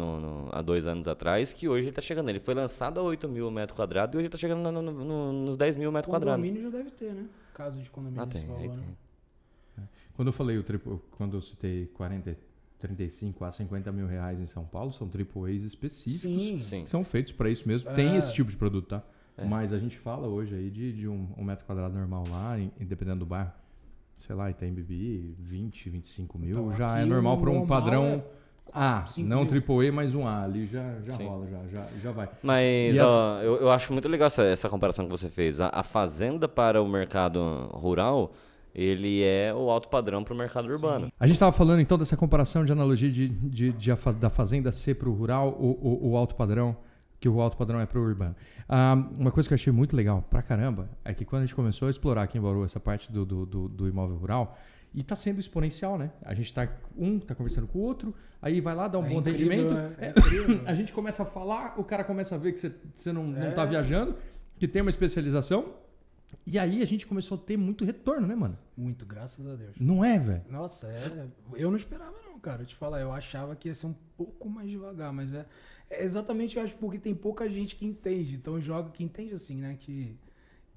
há 2 anos atrás, que hoje ele tá chegando. Ele foi lançado a 8 mil metros quadrados e hoje ele tá chegando nos 10 mil metros quadrados. Condomínio já deve ter, né? Casa de condomínio. Tem, esse aí valor, né? tem. Quando eu falei quando eu citei 35 a 50 mil reais em São Paulo, são AAAs específicos Sim. Sim. que são feitos para isso mesmo. Tem esse tipo de produto, tá? Mas a gente fala hoje aí de um metro quadrado normal lá, dependendo do bairro, sei lá, Itaim Bibi, 20, 25 mil, Então, já aqui é normal o para um normal padrão A, 5 não mil. AAA, mas um A ali já Sim. rola, já vai. Mas E ó, eu acho muito legal essa comparação que você fez. A fazenda para o mercado rural, ele é o alto padrão para o mercado urbano. A gente estava falando então dessa comparação de analogia da fazenda ser para o rural, o alto padrão, que o alto padrão é para o urbano. Uma coisa que eu achei muito legal pra caramba é que quando a gente começou a explorar aqui em Bauru essa parte do imóvel rural, e está sendo exponencial, né? A gente tá conversando com o outro, aí vai lá, dá um bom incrível, atendimento, é incrível. a gente começa a falar, o cara começa a ver que você não tá viajando, que tem uma especialização, e aí a gente começou a ter muito retorno, né, mano? Muito, graças a Deus. Não é, velho? Nossa, eu não esperava não, cara. Eu te falar, eu achava que ia ser um pouco mais devagar, mas é exatamente, eu acho, porque tem pouca gente que entende. Então joga que entende assim, né?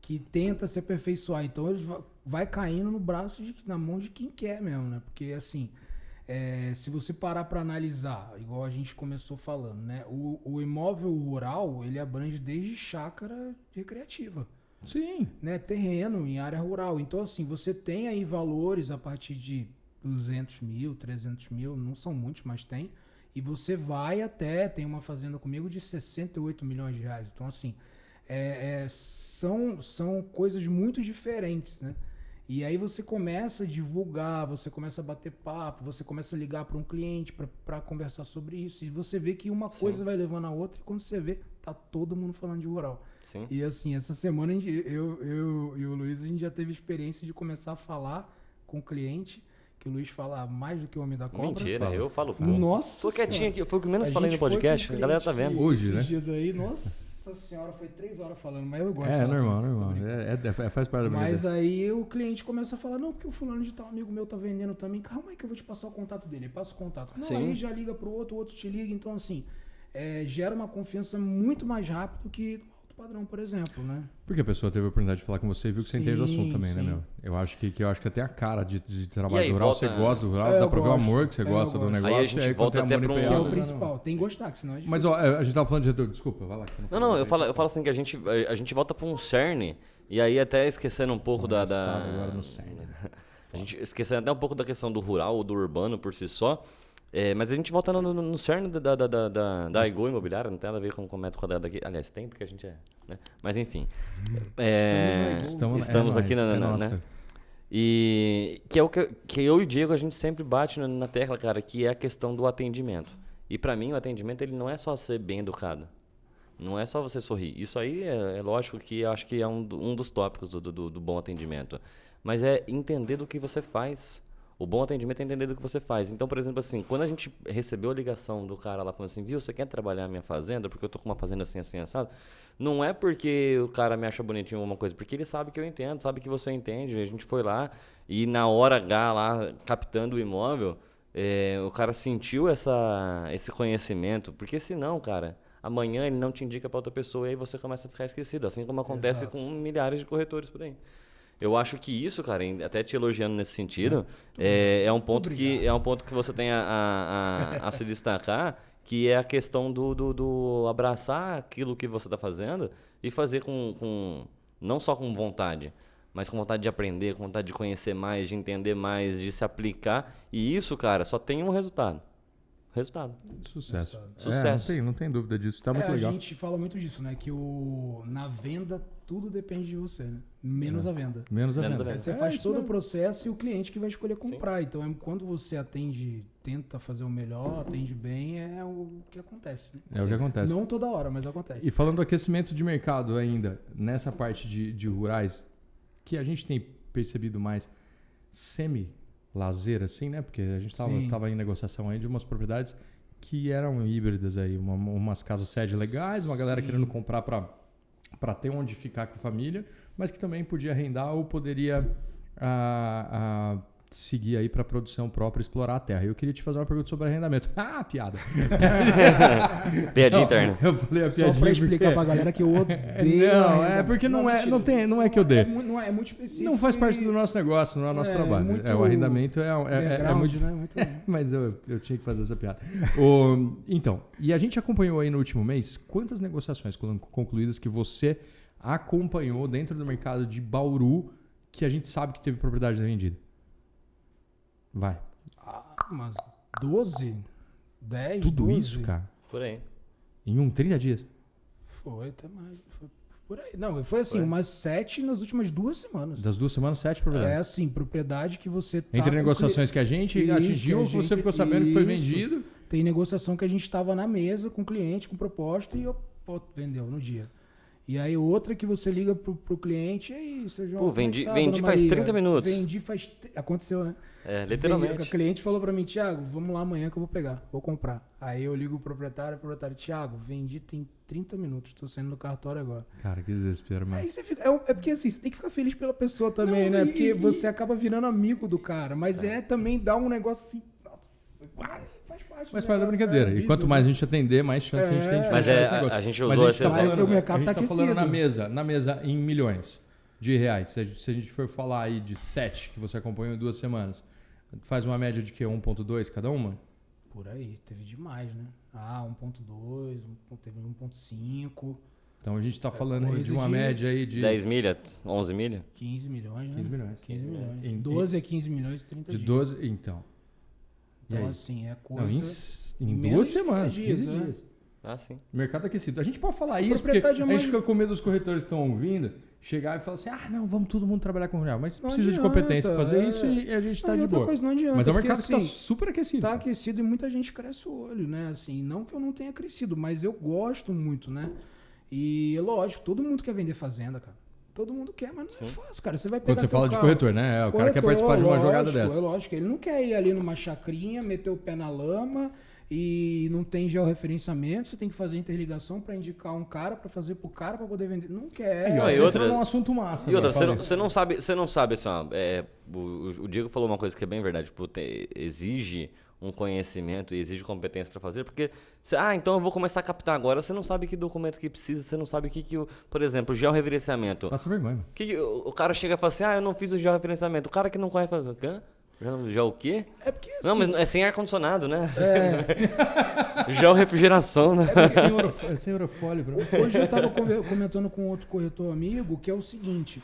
Que tenta se aperfeiçoar. Então ele vai caindo no braço, na mão de quem quer mesmo, né? Porque assim, se você parar para analisar, igual a gente começou falando, né? O imóvel rural, ele abrange desde chácara recreativa. Sim. Né, terreno em área rural. Então, assim, você tem aí valores a partir de 200 mil, 300 mil, não são muitos, mas tem. E você vai tem uma fazenda comigo de 68 milhões de reais. Então, assim, são coisas muito diferentes, né? E aí você começa a divulgar, você começa a bater papo, você começa a ligar para um cliente para conversar sobre isso. E você vê que uma coisa vai levando a outra e quando você vê, tá todo mundo falando de rural. Sim. E assim, essa semana eu e o Luiz, a gente já teve experiência de começar a falar com o cliente, que o Luiz fala mais do que o homem da cobra. Mentira, eu falo pouco. Nossa Tô quietinho Senhora. aqui, foi o que menos A falei no gente foi podcast, com a galera tá cliente vendo. Hoje, esses né? dias aí, nossa Nossa senhora, foi 3 horas falando, mas eu gosto de É falar normal, também, tô normal. brincando. Faz parte da Mas brincadeira. aí o cliente começa a falar, não, porque o fulano de tal amigo meu tá vendendo também. Calma aí que eu vou te passar o contato dele. Aí passa o contato. Não, Sim. aí já liga pro outro, o outro te liga. Então, assim, gera uma confiança muito mais rápido que o alto padrão, por exemplo, né? Porque a pessoa teve a oportunidade de falar com você e viu que você entende do assunto também, né, sim. meu? Eu acho que você tem a cara de E trabalho aí, rural, volta- você gosta do rural, eu dá pra ver o gosto. amor que você Eu gosta do gosto. negócio. Aí a gente quando volta tem até amor pra um- empenhado, Que é o não. principal. Tem que gostar, que senão é difícil. Mas ó, a gente tava falando de... Desculpa, vai lá que você não Não, falou. eu falo assim que a gente volta pra um cerne, e aí até esquecendo um pouco da... Agora no cerne. A gente esquecendo até um pouco da questão do rural ou do urbano por si só, mas a gente volta no cerne da Igor Imobiliária, não tem nada a ver com o metro quadrado aqui. Aliás, tem, porque a gente é... Né? Mas enfim. Estamos aqui nóis, na... nossa. Né? E que é o que eu e o Diego a gente sempre bate na tecla, cara, que é a questão do atendimento. E pra mim o atendimento ele não é só ser bem educado. Não é só você sorrir. Isso aí é lógico que eu acho que é um dos tópicos do bom atendimento. Mas é entender do que você faz. O bom atendimento é entender do que você faz. Então, por exemplo, assim, quando a gente recebeu a ligação do cara lá falando assim, viu, você quer trabalhar na minha fazenda? Porque eu tô com uma fazenda assim, assim, assado. Não é porque o cara me acha bonitinho ou alguma coisa, porque ele sabe que eu entendo, sabe que você entende. A gente foi lá e na hora H lá, captando o imóvel, o cara sentiu esse conhecimento. Porque senão, cara, amanhã ele não te indica para outra pessoa e aí você começa a ficar esquecido. Assim como acontece com milhares de corretores por aí. Eu acho que isso, cara, até te elogiando nesse sentido, é um ponto que você tem a se destacar, que é a questão do abraçar aquilo que você está fazendo e fazer não só com vontade, mas com vontade de aprender, com vontade de conhecer mais, de entender mais, de se aplicar. E isso, cara, só tem um resultado. Resultado. Sucesso. Sucesso. Não tem dúvida disso. Tá muito legal. A gente fala muito disso, né? Que na venda tudo depende de você, né? Menos a venda. Menos a Menos venda. a venda. Você faz todo o processo e o cliente que vai escolher comprar. Então, quando você atende, tenta fazer o melhor, atende bem, é o que acontece. Né? É o que acontece. Não toda hora, mas acontece. E falando do aquecimento de mercado ainda, nessa parte de rurais, que a gente tem percebido mais semi-lazer, assim, né? Porque a gente tava em negociação aí de umas propriedades que eram híbridas aí, umas casas sede legais, uma galera querendo comprar para ter onde ficar com a família, mas que também podia arrendar ou poderia seguir aí para produção própria, explorar a terra. Eu queria te fazer uma pergunta sobre arrendamento. Ah, piada! Piadinha interna. Eu falei a piadinha Só pra explicar porque... pra galera que eu odeio. Não, é porque não é que eu dei. É muito específico. Não faz parte do nosso negócio, não é nosso trabalho. muito O arrendamento é muito... né? Muito... Mas eu tinha que fazer essa piada. Então, e a gente acompanhou aí no último mês quantas negociações concluídas que você acompanhou dentro do mercado de Bauru que a gente sabe que teve propriedade vendida? Vai. Mas 12? 10? Tudo 12? isso, cara? Por aí. Em 30 dias? Foi até mais. Foi por aí. Não, foi assim, umas 7 nas últimas 2 semanas. Das 2 semanas, 7 propriedades. É assim, propriedade que você tá... Entre negociações que a gente atingiu, que você ficou sabendo que foi vendido. Tem negociação que a gente estava na mesa com o cliente, com proposta e vendeu no dia. E aí outra que você liga pro cliente, e aí, seu João... Pô, vendi faz 30 minutos. Vendi faz... Aconteceu, né? Literalmente. O cliente falou pra mim, Thiago, vamos lá amanhã que eu vou pegar, vou comprar. Aí eu ligo o proprietário, Thiago, vendi tem 30 minutos, tô saindo do cartório agora. Cara, que desespero, mano. Aí você fica... É porque assim, você tem que ficar feliz pela pessoa também, né? Porque você acaba virando amigo do cara, mas também dá um negócio assim... Faz parte. Mas para da brincadeira. E quanto mais a gente atender, mais chance a gente tem de Mas fechar esse negócio. a gente usou esse exemplo. falando, O mercado a gente tá tá falando aquecido. na mesa em milhões de reais. Se a gente for falar aí de 7 que você acompanhou em 2 semanas, faz uma média de que 1.2 cada uma? Por aí, teve demais, né? 1.2, teve 1.5. Então a gente tá falando aí coisa de uma de média aí de 10 milha, 11 milha. 15 milhões, né? 15 milhões. 15 milhões. Em- 12 a 15 milhões e 30 de dias. 12, então. E Então, aí? assim, é coisa... Não, em menos 2 de semanas, 15 15 dias, dias. Ah, sim. Mercado aquecido. A gente pode falar isso, porque propriedade é a mais- gente fica com medo dos corretores que estão ouvindo chegar e falar assim, não, vamos todo mundo trabalhar com real. Mas Não precisa de adianta, competência para fazer isso e a gente tá Não, e de outra boa. coisa, não adianta, Mas é um porque, mercado que tá assim, super aquecido. Tá aquecido e muita gente cresce o olho, né? Assim, não que eu não tenha crescido, mas eu gosto muito, né? E lógico, todo mundo quer vender fazenda, cara. Todo mundo quer, mas não é fácil, cara. Você vai pegar Quando você teu fala de carro, corretor, né? O cara quer participar de uma jogada lógico, dessa. É lógico, ele não quer ir ali numa chacrinha, meter o pé na lama e não tem georreferenciamento, você tem que fazer interligação para indicar um cara, para fazer pro cara para poder vender. Não quer. Não, e você outra- entrou num assunto massa. E outra, agora, você não sabe assim, ó, o Diego falou uma coisa que é bem verdade, tipo, exige um conhecimento e exige competência para fazer, porque, então eu vou começar a captar agora, você não sabe que documento que precisa, você não sabe por exemplo, georreferenciamento. Passa vergonha. O cara chega e fala assim, eu não fiz o georreferenciamento. O cara que não conhece fala, já o quê? É porque assim, Não, mas é sem ar-condicionado, né? Georrefrigeração, né? É sem Eurofólio, bro. hoje eu estava comentando com outro corretor amigo que é o seguinte,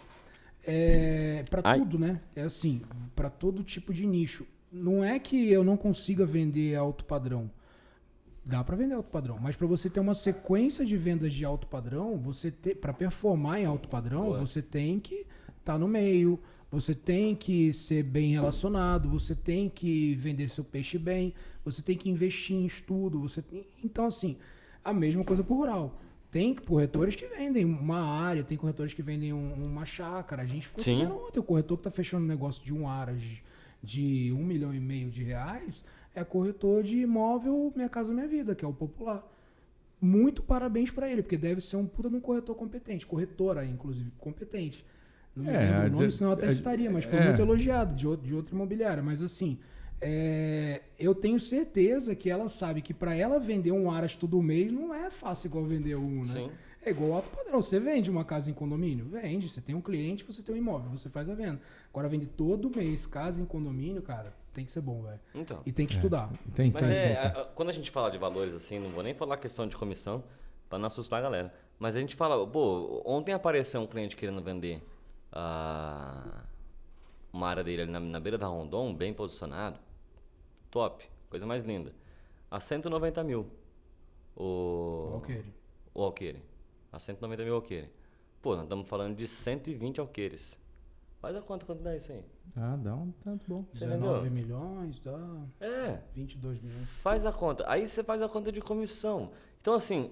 para tudo, né? É assim, para todo tipo de nicho. Não é que eu não consiga vender alto padrão. Dá para vender alto padrão, mas para você ter uma sequência de vendas de alto padrão, para performar em alto padrão, você tem que estar no meio, você tem que ser bem relacionado, você tem que vender seu peixe bem, você tem que investir em estudo, então assim, a mesma coisa pro rural. Tem corretores que vendem uma área, tem corretores que vendem uma chácara. A gente ficou sabendo ontem, o corretor que está fechando um negócio de um área de R$1,5 milhão é corretor de imóvel Minha Casa Minha Vida, que é o popular. Muito parabéns para ele, porque deve ser um puta de um corretor competente, corretora, inclusive, competente. Não me lembro o nome, senão eu até citaria, mas foi muito elogiado de outra imobiliária. Mas assim, eu tenho certeza que ela sabe que para ela vender um Aras todo mês não é fácil igual vender um, né? Sim. É igual alto padrão. Você vende uma casa em condomínio? Vende. Você tem um cliente, você tem um imóvel, você faz a venda. Agora, vende todo mês casa em condomínio, cara, tem que ser bom, velho. Então. E tem que estudar. Mas quando a gente fala de valores assim, não vou nem falar questão de comissão, para não assustar a galera. Mas a gente fala, ontem apareceu um cliente querendo vender uma área dele ali na beira da Rondon, bem posicionado, top, coisa mais linda, a 190 mil. O alqueire. A 190 mil alqueire. Nós estamos falando de 120 alqueires. Faz a conta, quanto dá isso aí? Dá um tanto bom. 19 milhões, dá 22 milhões. Faz a conta. Aí você faz a conta de comissão. Então, assim,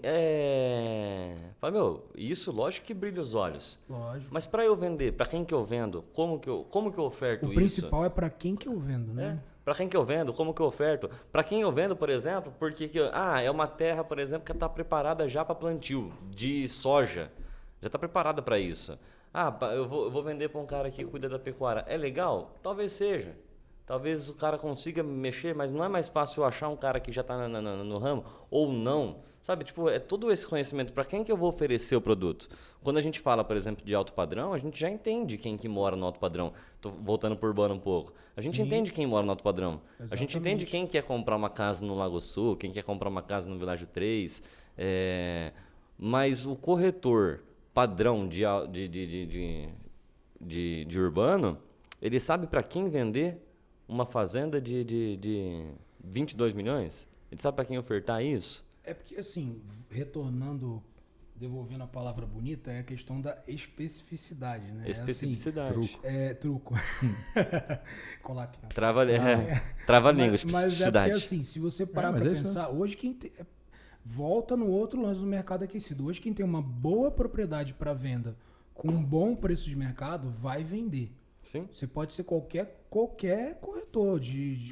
isso lógico que brilha os olhos. Lógico. Mas para eu vender, para quem que eu vendo, como que eu oferto isso? O principal é para quem que eu vendo, né? Para quem que eu vendo, como que eu oferto? Para quem eu vendo, por exemplo, porque é uma terra, por exemplo, que está preparada já para plantio de soja. Já está preparada para isso. Eu vou vender para um cara que cuida da pecuária. É legal? Talvez seja. Talvez o cara consiga mexer, mas não é mais fácil eu achar um cara que já está no ramo ou não. Sabe, é todo esse conhecimento. Para quem que eu vou oferecer o produto? Quando a gente fala, por exemplo, de alto padrão, a gente já entende quem que mora no alto padrão. Estou voltando por urbano um pouco. A gente entende quem mora no alto padrão. Exatamente. A gente entende quem quer comprar uma casa no Lago Sul, quem quer comprar uma casa no Világio 3. Mas o corretor padrão de urbano, ele sabe para quem vender uma fazenda de 22 milhões? Ele sabe para quem ofertar isso? É porque, assim, devolvendo a palavra bonita, é a questão da especificidade, né? Especificidade. Truco. Colap. Trava-língua, especificidade. Mas assim, se você parar para pensar, hoje quem volta no outro lance do mercado aquecido. Hoje quem tem uma boa propriedade para venda com um bom preço de mercado vai vender. Sim. Você pode ser qualquer corretor,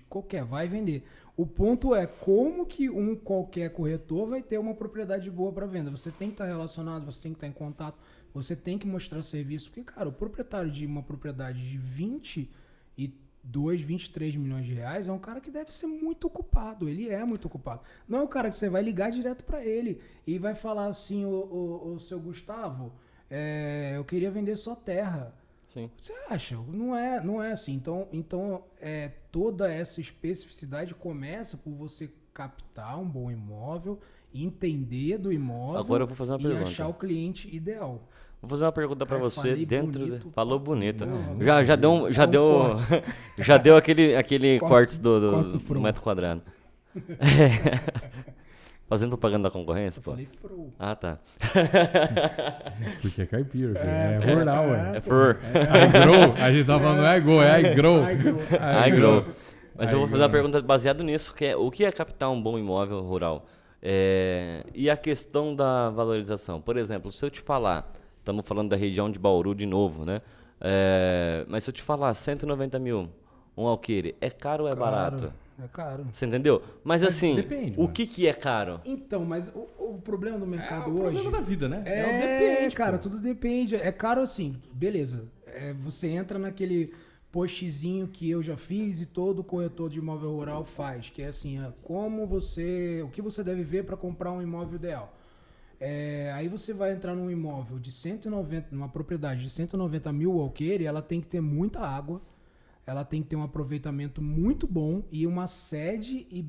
qualquer, vai vender. O ponto é como que qualquer corretor vai ter uma propriedade boa para venda. Você tem que estar relacionado, você tem que estar em contato, você tem que mostrar serviço. Porque, cara, o proprietário de uma propriedade de 22, 23 milhões de reais é um cara que deve ser muito ocupado. Ele é muito ocupado. Não é o cara que você vai ligar direto para ele e vai falar assim, o seu Gustavo, eu queria vender só terra. Sim. Você acha? Não é assim. Então toda essa especificidade começa por você captar um bom imóvel, entender do imóvel. Agora eu vou fazer uma pergunta. Achar o cliente ideal. Vou fazer uma pergunta para você Falou bonito. Não, já deu aquele cortes do metro quadrado. Fazendo propaganda da concorrência, pô? Falei fro. Ah, tá. Porque é caipira, filho. É rural, É fur. iGrow. A gente tá falando não é Go, é iGrow. iGrow. Mas eu vou fazer uma pergunta baseada nisso, que é o que é captar um bom imóvel rural? E a questão da valorização. Por exemplo, se eu te falar, estamos falando da região de Bauru de novo, né? Mas se eu te falar 190 mil, um alqueire, é caro ou é barato? É caro. Você entendeu? Mas assim, depende, o mano. que é caro? Então, mas o problema do mercado o hoje... problema da vida, né? Depende, cara, tudo depende. É caro assim, beleza. Você entra naquele postzinho que eu já fiz e todo corretor de imóvel rural faz, que é assim, o que você deve ver para comprar um imóvel ideal. Aí você vai entrar num imóvel de 190, numa propriedade de 190 mil alqueire, ela tem que ter muita água, ela tem que ter um aproveitamento muito bom e uma sede e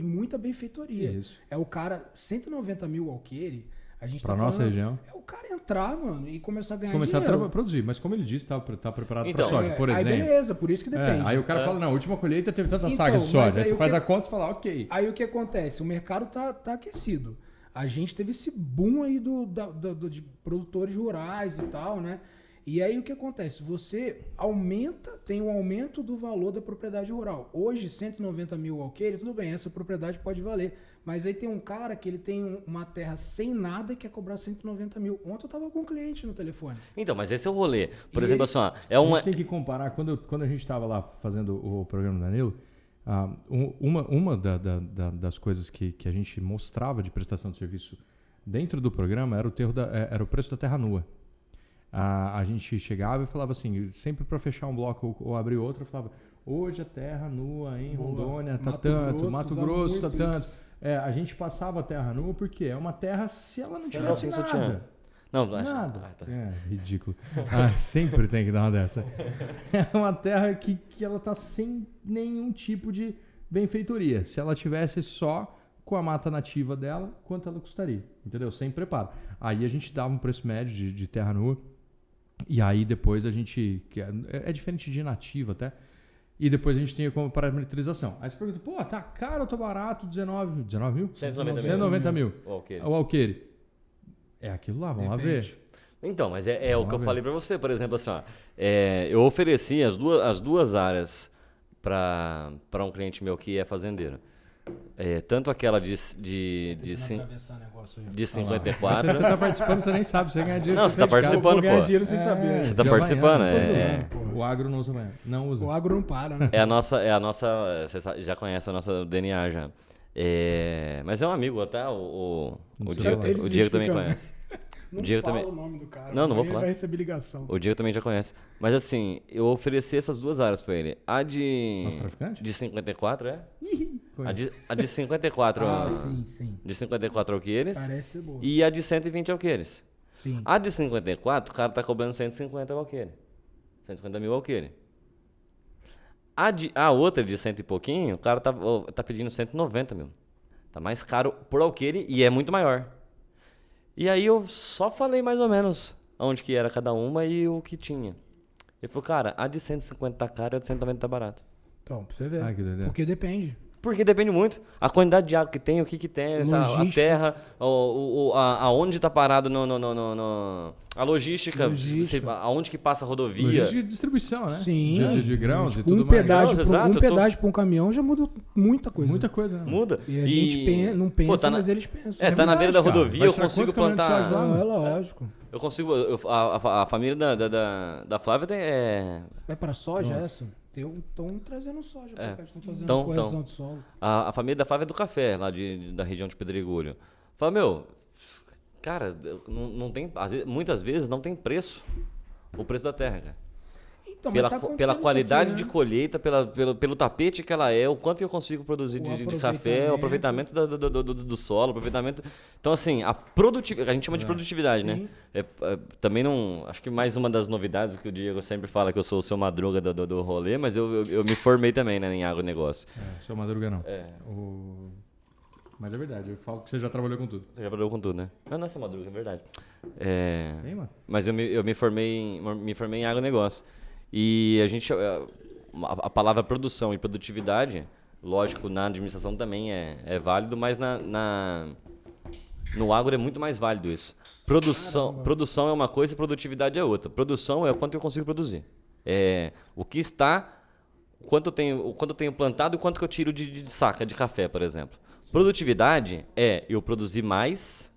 muita benfeitoria. Isso. É o cara, 190 mil alqueire, a gente Pra tá nossa falando, região. é o cara entrar, mano, e começar a ganhar Começar dinheiro. a produzir. Mas como ele disse, tá preparado Então, para soja, por Aí exemplo. beleza, por isso que depende. Aí o cara fala, não, a última colheita teve tanta Então, saga de mas soja. Aí aí você o faz que- a conta e fala, ok. Aí o que acontece? O mercado tá aquecido. A gente teve esse boom aí de produtores rurais e tal, né? E aí o que acontece? Você tem um aumento do valor da propriedade rural. Hoje, 190 mil alqueire, tudo bem, essa propriedade pode valer. Mas aí tem um cara que ele tem uma terra sem nada e quer cobrar 190 mil. Ontem eu tava com um cliente no telefone. Então, mas esse é o rolê. Por E exemplo, ele- assim, ó, A gente tem que comparar, quando a gente estava lá fazendo o programa do Danilo, uma das coisas que a gente mostrava de prestação de serviço dentro do programa era o preço da terra nua. A gente chegava e falava assim, sempre para fechar um bloco ou abrir outro, eu falava, hoje a terra nua em Boa. Rondônia tá Mato tanto, Grosso Mato usa Grosso tá muito tanto. isso. A gente passava a terra nua porque é uma terra se ela não Se tivesse não, sutiã. nada. Não, Nada. tá. Ridículo. Sempre tem que dar uma dessa. É uma terra que ela tá sem nenhum tipo de benfeitoria. Se ela tivesse só com a mata nativa dela, quanto ela custaria? Entendeu? Sem preparo. Aí a gente dava um preço médio de terra nua. E aí depois a gente... É diferente de nativa até. E depois a gente tinha como parametrização. Aí você pergunta, pô, tá caro ou tá barato? 19 mil? 190 mil. Ok. O alqueire. É aquilo lá, vamos lá ver. Então, mas é o que eu ver. falei pra você, por exemplo, assim, ó, eu ofereci as duas áreas para um cliente meu que é fazendeiro. Tanto aquela de Atravessar negócio aí. de 54. Você tá participando, você nem sabe, você vai ganhar dinheiro. Não, você tá participando, Vou ganhar pô. dinheiro sem saber. Você tá de participando, Havaiana, tô zoando, O agro não usa Havaiana. Não usa. O agro não para, né? É a nossa, você já conhece a nossa DNA já. Mas é um amigo até, o Diego, Eles o Diego também ficam- conhece. Não Diego fala também- o nome do cara. Não vou ele falar. vai receber ligação. O Diego também já conhece. Mas assim, eu ofereci essas duas áreas pra ele. A Nosso traficante? de 54, Conheço. A de 54, Sim. de 54 alqueires. Parece ser boa. E a de 120 alqueires. Sim. A de 54, o cara tá cobrando 150 alqueire. 150 mil alqueire. A outra de 100 e pouquinho, o cara tá pedindo 190 mil. Tá mais caro por alqueire e é muito maior. E aí eu só falei mais ou menos onde que era cada uma e o que tinha. Ele falou, cara, a de 150 tá cara e a de 190 tá barata. Então, pra você ver. Ai, que doideira. Porque depende. Porque depende muito. A quantidade de água que tem, o que tem, a Logística. terra, aonde tá parado a logística, Logística. aonde que passa a rodovia. Logística de distribuição, né? Sim. De grãos e Tipo, tudo um mais. pedágio, Grãos, exato, pedágio pra um caminhão já muda muita coisa. Muita coisa, né? Muda. E a gente não pensa, Pô, tá mas eles pensam. tá na beira da cara. rodovia, Vai eu tirar consigo quantos caminhões de plantar. soja lá? É lógico. Eu consigo. A família da Flávia tem. Vai pra soja essa? Estão trazendo soja pra cá, estão fazendo Tão, correção tão. de solo. A família da Flávia é do café, lá da região de Pedregulho. Fala, meu, cara, não tem. Muitas vezes não tem preço. O preço da terra, cara. Então, mas tá Pela acontecendo qualidade isso de aqui, né? colheita, pelo tapete que ela é, o quanto eu consigo produzir de café, o aproveitamento do solo, aproveitamento. Então, assim, a produtividade, a gente chama de produtividade, né? Também não. Acho que mais uma das novidades que o Diego sempre fala que eu sou o seu madruga do rolê, mas eu me formei também, né, em agronegócio. Seu Madruga não. É. Mas é verdade, eu falo que você já trabalhou com tudo. Você já trabalhou com tudo, né? Não é seu madruga, é verdade. Tem, mano? Mas eu me formei em agronegócio. E a gente. A palavra produção e produtividade, lógico, na administração também é válido, mas no agro é muito mais válido isso. Produção é uma coisa e produtividade é outra. Produção é o quanto eu consigo produzir. O que está. O quanto eu tenho plantado e o quanto que eu tiro de saca de café, por exemplo. Produtividade é eu produzir mais,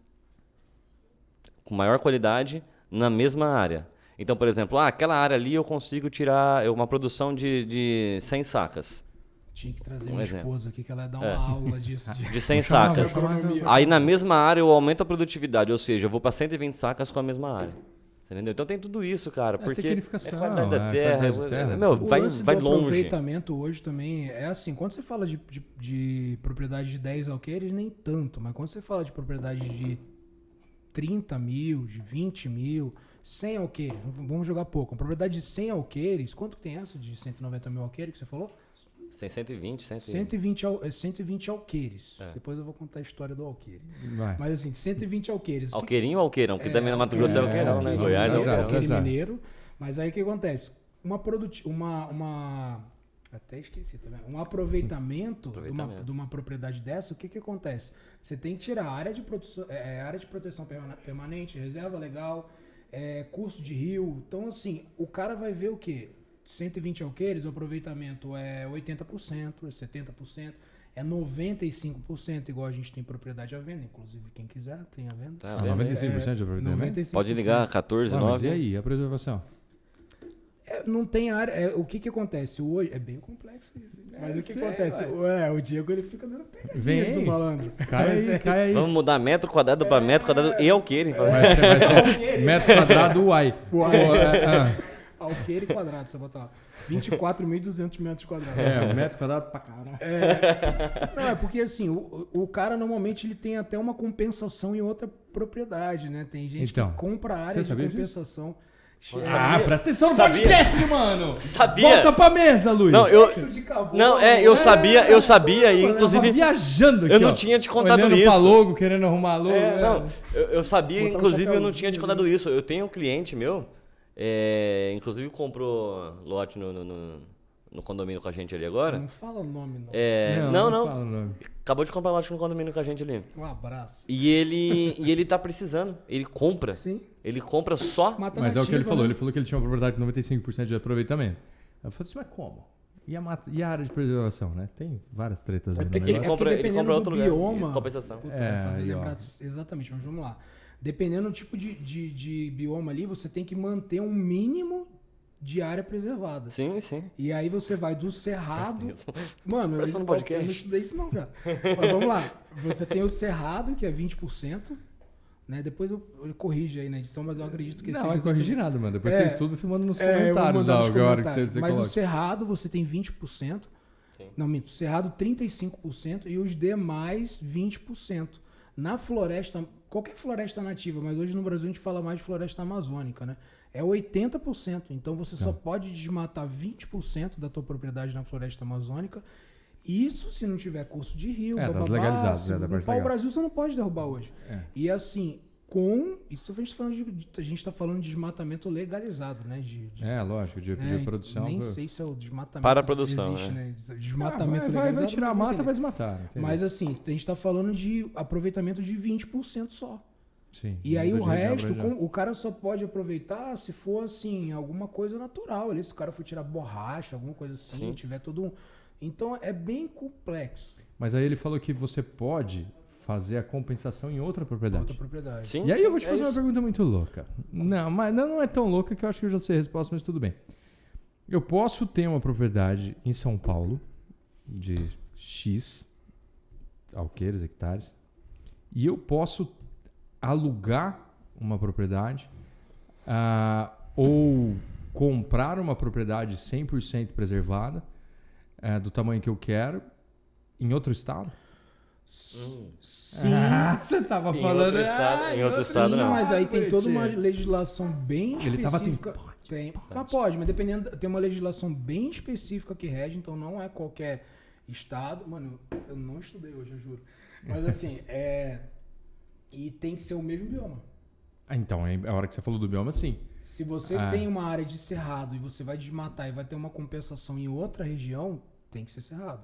com maior qualidade, na mesma área. Então, por exemplo, aquela área ali eu consigo tirar uma produção de 100 sacas. Tinha que trazer Um minha exemplo. esposa aqui, que ela ia dar uma aula disso. De 100 sacas. Aí na mesma área eu aumento a produtividade, ou seja, eu vou para 120 sacas com a mesma área. Entendeu? Então tem tudo isso, cara, porque tecnificação, é qualidade da terra, qualidade da terra. meu, O vai lance longe. do aproveitamento hoje também é assim, quando você fala de propriedade de 10 alqueires, nem tanto, mas quando você fala de propriedade de 30 mil, de 20 mil, 100 alqueires, vamos jogar pouco, uma propriedade de 100 alqueires, quanto que tem essa de 190 mil alqueires que você falou? 120, 120 alqueires. É. Depois eu vou contar a história do alqueire. Vai. Mas assim, 120 alqueires. Alqueirinho ou alqueirão? Porque também no Mato Grosso é alqueirão, né? alqueirão, Goiás é alqueirão. Alqueire Exato. mineiro. Mas aí o que acontece? Até esqueci, tá vendo? Um aproveitamento, de uma propriedade dessa, o que acontece? Você tem que tirar a área de proteção permanente, reserva legal, curso de rio. Então, assim, o cara vai ver o quê? 120 alqueires, o aproveitamento é 80%, é 70%, é 95%, igual a gente tem propriedade à venda, inclusive quem quiser tem à venda. Tá vendo? 95% de aproveitamento? 95%. Pode ligar 14, Ah, mas 9. e aí, a preservação? Não tem área. O que acontece hoje? É bem complexo isso. Mas o que sei, acontece? O Diego ele fica dando pegadinhas Vem. do malandro. Cai aí. Vamos mudar metro quadrado para metro quadrado e alqueire. Vai ser metro quadrado uai. Alqueire quadrado, você bota lá. 24.200 metros quadrados. Metro quadrado pra caralho. Não, é porque assim, o cara normalmente ele tem até uma compensação em outra propriedade, né? Tem gente Então, que compra a área você de sabia disso? compensação. Presta atenção no Sabia. podcast, mano. Sabia. Volta pra mesa, Luiz. Não, eu sabia e Tava inclusive viajando aqui, eu não ó. tinha te contado Olhando isso. pra logo, querendo arrumar logo. Não, eu sabia, Botar um inclusive eu não tinha te chapéuzinho, contado isso. Eu tenho um cliente meu, inclusive comprou lote no condomínio com a gente ali agora. Não fala o nome, não. Não. fala o nome. Acabou de comprar lote no condomínio com a gente ali. Um abraço. E ele tá precisando. Ele compra. Sim. Ele compra só. Mata Mas é o que ele nativa, falou. né? Ele falou que ele tinha uma propriedade com 95% de aproveitamento. Eu falei assim, mas como? E a área de preservação, né? Tem várias tretas aí no porque- Ele negócio. compra, ele dependendo compra outro do lugar. bioma- Compensação. Puta, vai fazer aí, ó. lembrar exatamente, mas vamos lá. Dependendo do tipo de bioma ali, você tem que manter um mínimo de área preservada. Sim. E aí você vai do cerrado. Presta Mano, Presta no eu podcast. não estudei isso não, cara. Mas vamos lá. Você tem o cerrado, que é 20%. Né? Depois eu corrijo aí na edição, mas eu acredito que Não, seja vai corrigir nada, mano. Depois É. você estuda e você manda nos eu vou comentários mandar nos a hora que comentários. você Mas coloca. o cerrado você tem 20%. Sim. Não, minto. Cerrado 35% e os demais 20%. Na floresta, qualquer floresta nativa, mas hoje no Brasil a gente fala mais de floresta amazônica, né? É 80%. Então você só pode desmatar 20% da tua propriedade na floresta amazônica. Isso se não tiver curso de rio. Das bababá, legalizadas, se da parte limpar o legal. Brasil você não pode derrubar hoje. É. E assim, isso a gente está falando de desmatamento legalizado, né? Lógico, de produção. Nem sei se é o desmatamento. Para a produção, existe, né? Desmatamento vai legalizado. tirar a não mata, entender. vai desmatar. entendeu? Mas assim, a gente está falando de aproveitamento de 20% só. Sim, E aí o já resto, abrange. o cara só pode aproveitar se for assim, alguma coisa natural ali. Se o cara for tirar borracha, alguma coisa assim, Sim. tiver todo um. Então é bem complexo. Mas aí ele falou que você pode fazer a compensação em outra propriedade. Outra propriedade. Sim, E aí eu vou te é fazer uma isso. pergunta muito louca. Não, mas não é tão louca que eu acho que eu já sei a resposta, mas tudo bem. Eu posso ter uma propriedade em São Paulo de X alqueires, hectares, e eu posso alugar uma propriedade ou comprar uma propriedade 100% preservada do tamanho que eu quero em outro estado? Sim. Você tava Em outro estado, em outro estado Sim, não. mas aí tem toda uma Bonitinho. legislação bem específica. Ele tava assim, Tem. Mas pode, mas dependendo. Tem uma legislação bem específica que rege, então não é qualquer estado. Mano, eu não estudei hoje, eu juro. Mas assim, e tem que ser o mesmo bioma. Então, a hora que você falou do bioma, sim. Se você tem uma área de cerrado e você vai desmatar e vai ter uma compensação em outra região, tem que ser cerrado.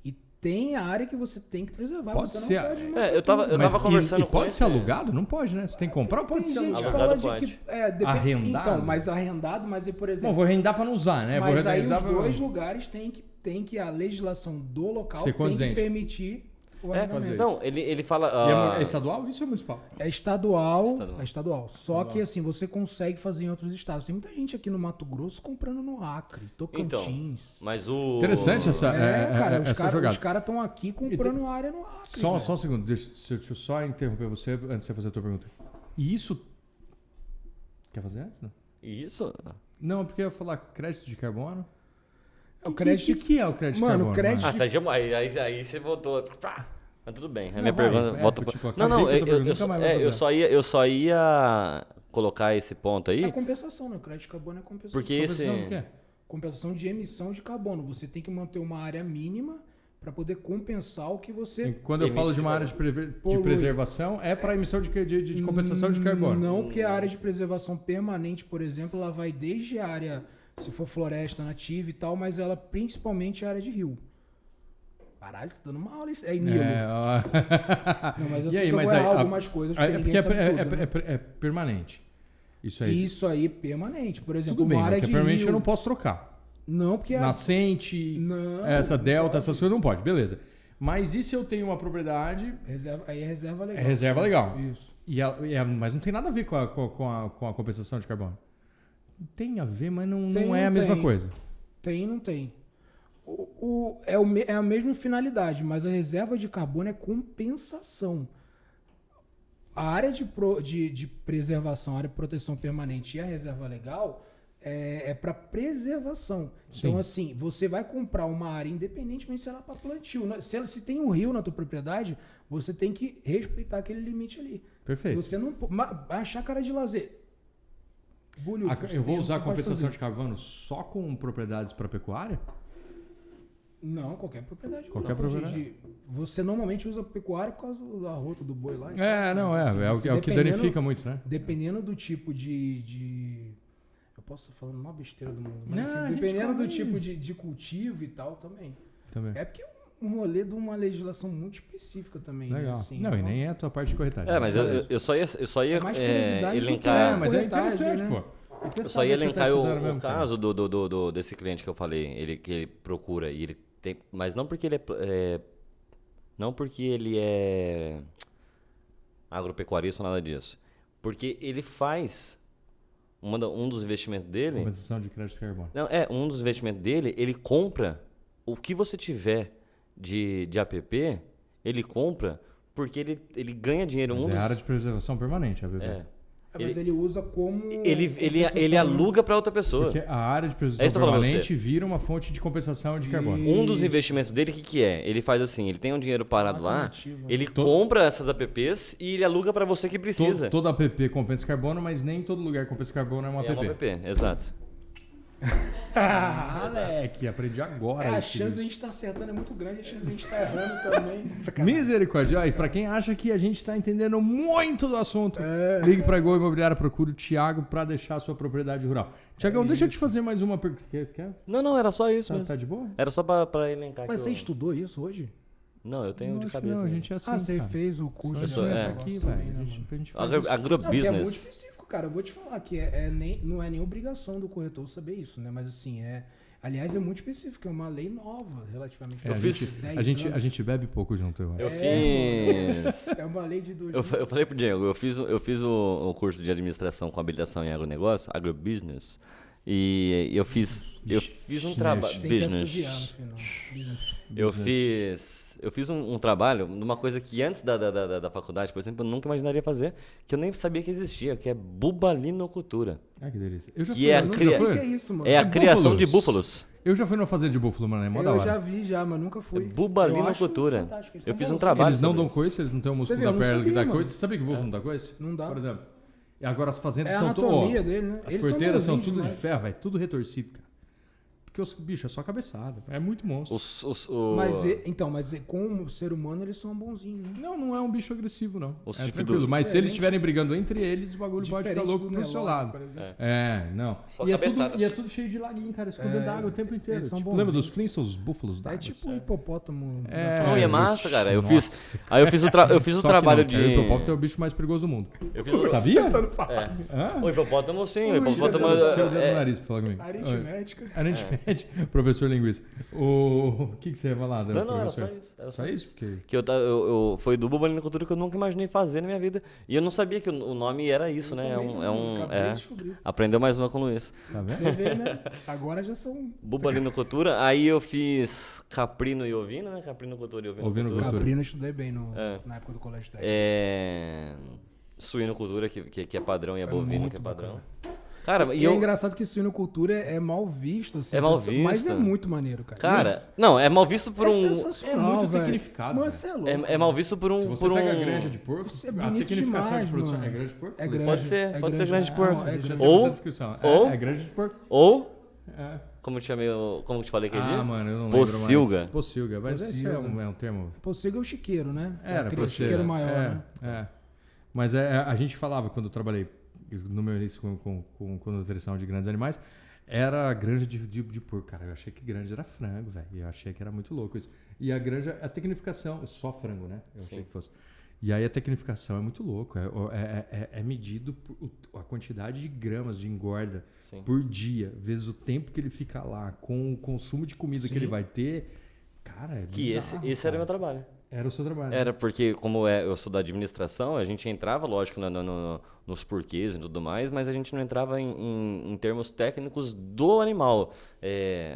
E tem a área que você tem que preservar. Pode você ser- não pode desmatar Eu tava Mas conversando e com pode esse- ser alugado? Não pode, né? Você tem que comprar ou pode Tem ser gente que alugado? Alugado fala de pode. que... depende- Arrendado? Então, mas arrendado, mas por Não, exemplo... vou arrendar pra não usar, né? Vou Mas aí organizar os pra- dois lugares tem que a legislação do local Ser tem que condizente. permitir o arrendamento. Não, ele fala... E é estadual? Isso é municipal? É estadual. Estadual. É estadual. Só que assim, você consegue fazer em outros estados. Tem muita gente aqui no Mato Grosso comprando no Acre, Tocantins. Mas o... Interessante essa, cara, essa jogada. os caras estão aqui comprando área no Acre. Só um segundo, deixa eu só interromper você antes de você fazer a tua pergunta. E isso... Quer fazer antes, não? Isso? Não, porque eu ia falar crédito de carbono. O crédito... O que é o crédito de carbono? crédito- Aí você voltou... Mas tudo bem. A minha vai, pergunta... é, volta tipo, pra... Não, acabei com a tua pergunta, nunca mais vai eu só ia colocar esse ponto aí, É compensação, né? O crédito de carbono é compensação. porque esse... Compensação do quê? Compensação de emissão de carbono. Você tem que manter uma área mínima para poder compensar o que você... Quando eu falo de uma área de Polui. preservação, é para emissão de compensação de carbono. Não, porque a área de preservação permanente, por exemplo, ela vai desde a área, se for floresta nativa e tal, mas ela principalmente é a área de rio. Caralho, tá dando uma aula isso. É Nilo. Não, mas eu sei que eu vou errar algumas coisas, porque ninguém sabe tudo, né? é permanente. Isso aí. Isso aí, permanente. Por exemplo, Tudo bem, uma área porque de permanente rio... eu não posso trocar. Não, porque... Nascente, Não, essa não delta, pode. essas coisas não pode, beleza. Mas e se eu tenho uma propriedade... Aí é reserva legal. É reserva legal. Isso. Mas não tem nada a ver com a compensação de carbono. Tem a ver, mas não Tem, é a não mesma tem. coisa. Tem e não tem. É a mesma finalidade, mas a reserva de carbono é compensação. A área de preservação, a área de proteção permanente e a reserva legal é para preservação. Sim. Então, assim, você vai comprar uma área, independentemente se ela é para plantio. Se tem um rio na tua propriedade, você tem que respeitar aquele limite ali. Perfeito. Você não... A chácara de lazer. Bulhufo, Eu vou você usar a não pode compensação fazer. de carbono só com propriedades para pecuária? Não, qualquer propriedade. Qualquer rural. propriedade. Você normalmente usa pecuária por causa da rota do boi lá. e É, tal, não, mas, assim, é você o que danifica muito, né? Dependendo do tipo de... Eu posso estar falando uma besteira do mundo, mas Não, assim, a gente dependendo do fala tipo aí. de cultivo e tal também. Também. É porque é um rolê de uma legislação muito específica também. né, Legal. assim, não, e nem é a tua parte de corretagem. mas eu só ia É mais curiosidade do que elencar... mas é corretagem, interessante, né? pô. Eu só ia elencar estudando o mesmo, cara. caso desse cliente que eu falei, que ele procura e ele tem, mas não porque ele é agropecuarista ou nada disso, porque ele faz um dos investimentos dele, Compensação de crédito de carbono. um dos investimentos dele, ele compra o que você tiver de APP, ele compra porque ele ganha dinheiro. Mas é área de preservação permanente, a bebê. Mas ele usa como... Ele compensação, aluga para outra pessoa. Porque a área de É isso preservação que eu tô falando pra permanente vira uma fonte de compensação de carbono. Um dos Isso. investimentos dele, o que é? Ele faz assim, ele tem um dinheiro parado lá, Alternativa. ele compra essas APPs e ele aluga para você que precisa. Toda app compensa carbono, mas nem todo lugar que compensa carbono é uma É uma app. app, exato. Moleque, aprendi agora. A isso. chance de a gente estar acertando é muito grande, a chance de a gente estar errando também. Sacanagem. Misericórdia. E pra quem acha que a gente tá entendendo muito do assunto, ligue pra Gol Imobiliária, procure o Thiago pra deixar a sua propriedade rural. Tiagão, deixa eu te fazer mais uma pergunta. Quer? Não, era só isso mesmo. Tá de boa? Era só pra elencar Mas que você eu... estudou isso hoje? Não, eu tenho Não, de acho que cabeça. não, a mesmo. gente é assim, Você cara. fez o curso Só- é. Aqui, velho. A gente faz isso. Não, que é muito Agrobusiness. específico, cara. Eu vou te falar que não é nem obrigação do corretor saber isso, né? Mas assim, aliás, é muito específico, é uma lei nova, relativamente. É, Eu a fiz- gente- 10 a gente anos. bebe pouco junto, eu acho. Eu fiz... É uma lei de 2000. Eu falei pro Diego, eu fiz o curso de administração com habilitação em agronegócio, agrobusiness, e eu fiz um trabalho... Tem que assoviar no final. Business. Eu fiz um trabalho numa coisa que antes da faculdade, por exemplo, eu nunca imaginaria fazer, que eu nem sabia que existia, que é bubalinocultura. Ah, que delícia. Eu já Que fui, é a eu Não já sei cria- o fui. que é isso, mano. É a criação de Búfalos. búfalos. Eu já fui numa fazenda de búfalo, mano. É mó da Eu hora. já vi, mas nunca fui. Bubalinocultura. Eu acho fantástico, eles Eu são fiz um bons. trabalho. Eles não sobre dão isso. coice, eles não têm o músculo Você vê, da eu não perna que sabia, dá mano. coice. Você sabia que o búfalo não dá coice? Não dá. Por exemplo. E agora as fazendas É a são anatomia dele, né? As Eles são porteiras são bonzinhos tudo de demais. ferro, velho. Tudo retorcido, cara. Porque os bichos é só cabeçada. É muito monstro. Mas com o ser humano eles são bonzinhos, né? Não é um bicho agressivo, não. Os É chifres tranquilo. do- Mas se eles Diferente. estiverem brigando entre eles, o bagulho pode ficar Diferente louco do pro seu Nelore, lado. por exemplo. Não. Só E é, cabeçada. tudo, e é tudo cheio de laguinho, cara. Escondendo É, água o tempo inteiro. eles são Tipo, bonzinhos. lembra dos Flintstones, os búfalos d'água? É tipo um hipopótamo. Não, e é massa, cara. Eu Nossa, fiz o Só que trabalho não, de... cara, O hipopótamo é o bicho mais perigoso do mundo. Eu fiz o... Sabia? É. Hã? O hipopótamo, sim. O Luiz, hipopótamo... Tira o dedo do é- nariz pra falar comigo. Aritmética. Aritmética. Exatamente. Professor linguista. O que você ia falar? Não, era só isso. Era Só isso? Porque... Que foi do Bobalinocultura que eu nunca imaginei fazer na minha vida. E eu não sabia que o nome era isso, né? Acabei de descobrir. Aprendeu mais uma com o Luiz. Tá vendo? Você vê, né? Agora já são... Bubalinocultura, aí eu fiz caprino e ovino, né? Caprinocultura e ovinocultura. Caprino eu estudei bem na época do colégio técnico. Suinocultura, que é padrão, e a bovino, muito que é padrão. bacana. Cara, E é engraçado que suinocultura é mal visto, assim. É mal visto. Mas é muito maneiro, cara. Cara, não, é mal visto por É muito tecnificado. Mas é louco. É mal visto por um... Se você pega a granja de porco, Isso é a bonito tecnificação demais, de produção mano. é granja de porco? É granja. Pode ser granja de porco. É granja. Ou- Essa descrição. ou- É granja de porco. Ou, É. como eu te falei aquele dia? Mano, eu não lembro Pocilga. mais. Pocilga. Mas esse é Pocilga. um termo... Pocilga é o chiqueiro, né? Era, aquele chiqueiro maior, né? É. Mas a gente falava quando eu trabalhei no meu início com nutrição de grandes animais, era granja de porco. Cara, eu achei que granja era frango, velho. Eu achei que era muito louco isso. E a granja, a tecnificação, só frango, né? Eu achei que fosse. E aí a tecnificação é muito louco. É medido por a quantidade de gramas de engorda por dia, vezes o tempo que ele fica lá, com o consumo de comida que ele vai ter. Cara, é bizarro. Que esse era o meu trabalho. Era o seu trabalho. Era porque, como eu sou da administração, a gente entrava, lógico, nos porquês e tudo mais, mas a gente não entrava em termos técnicos do animal.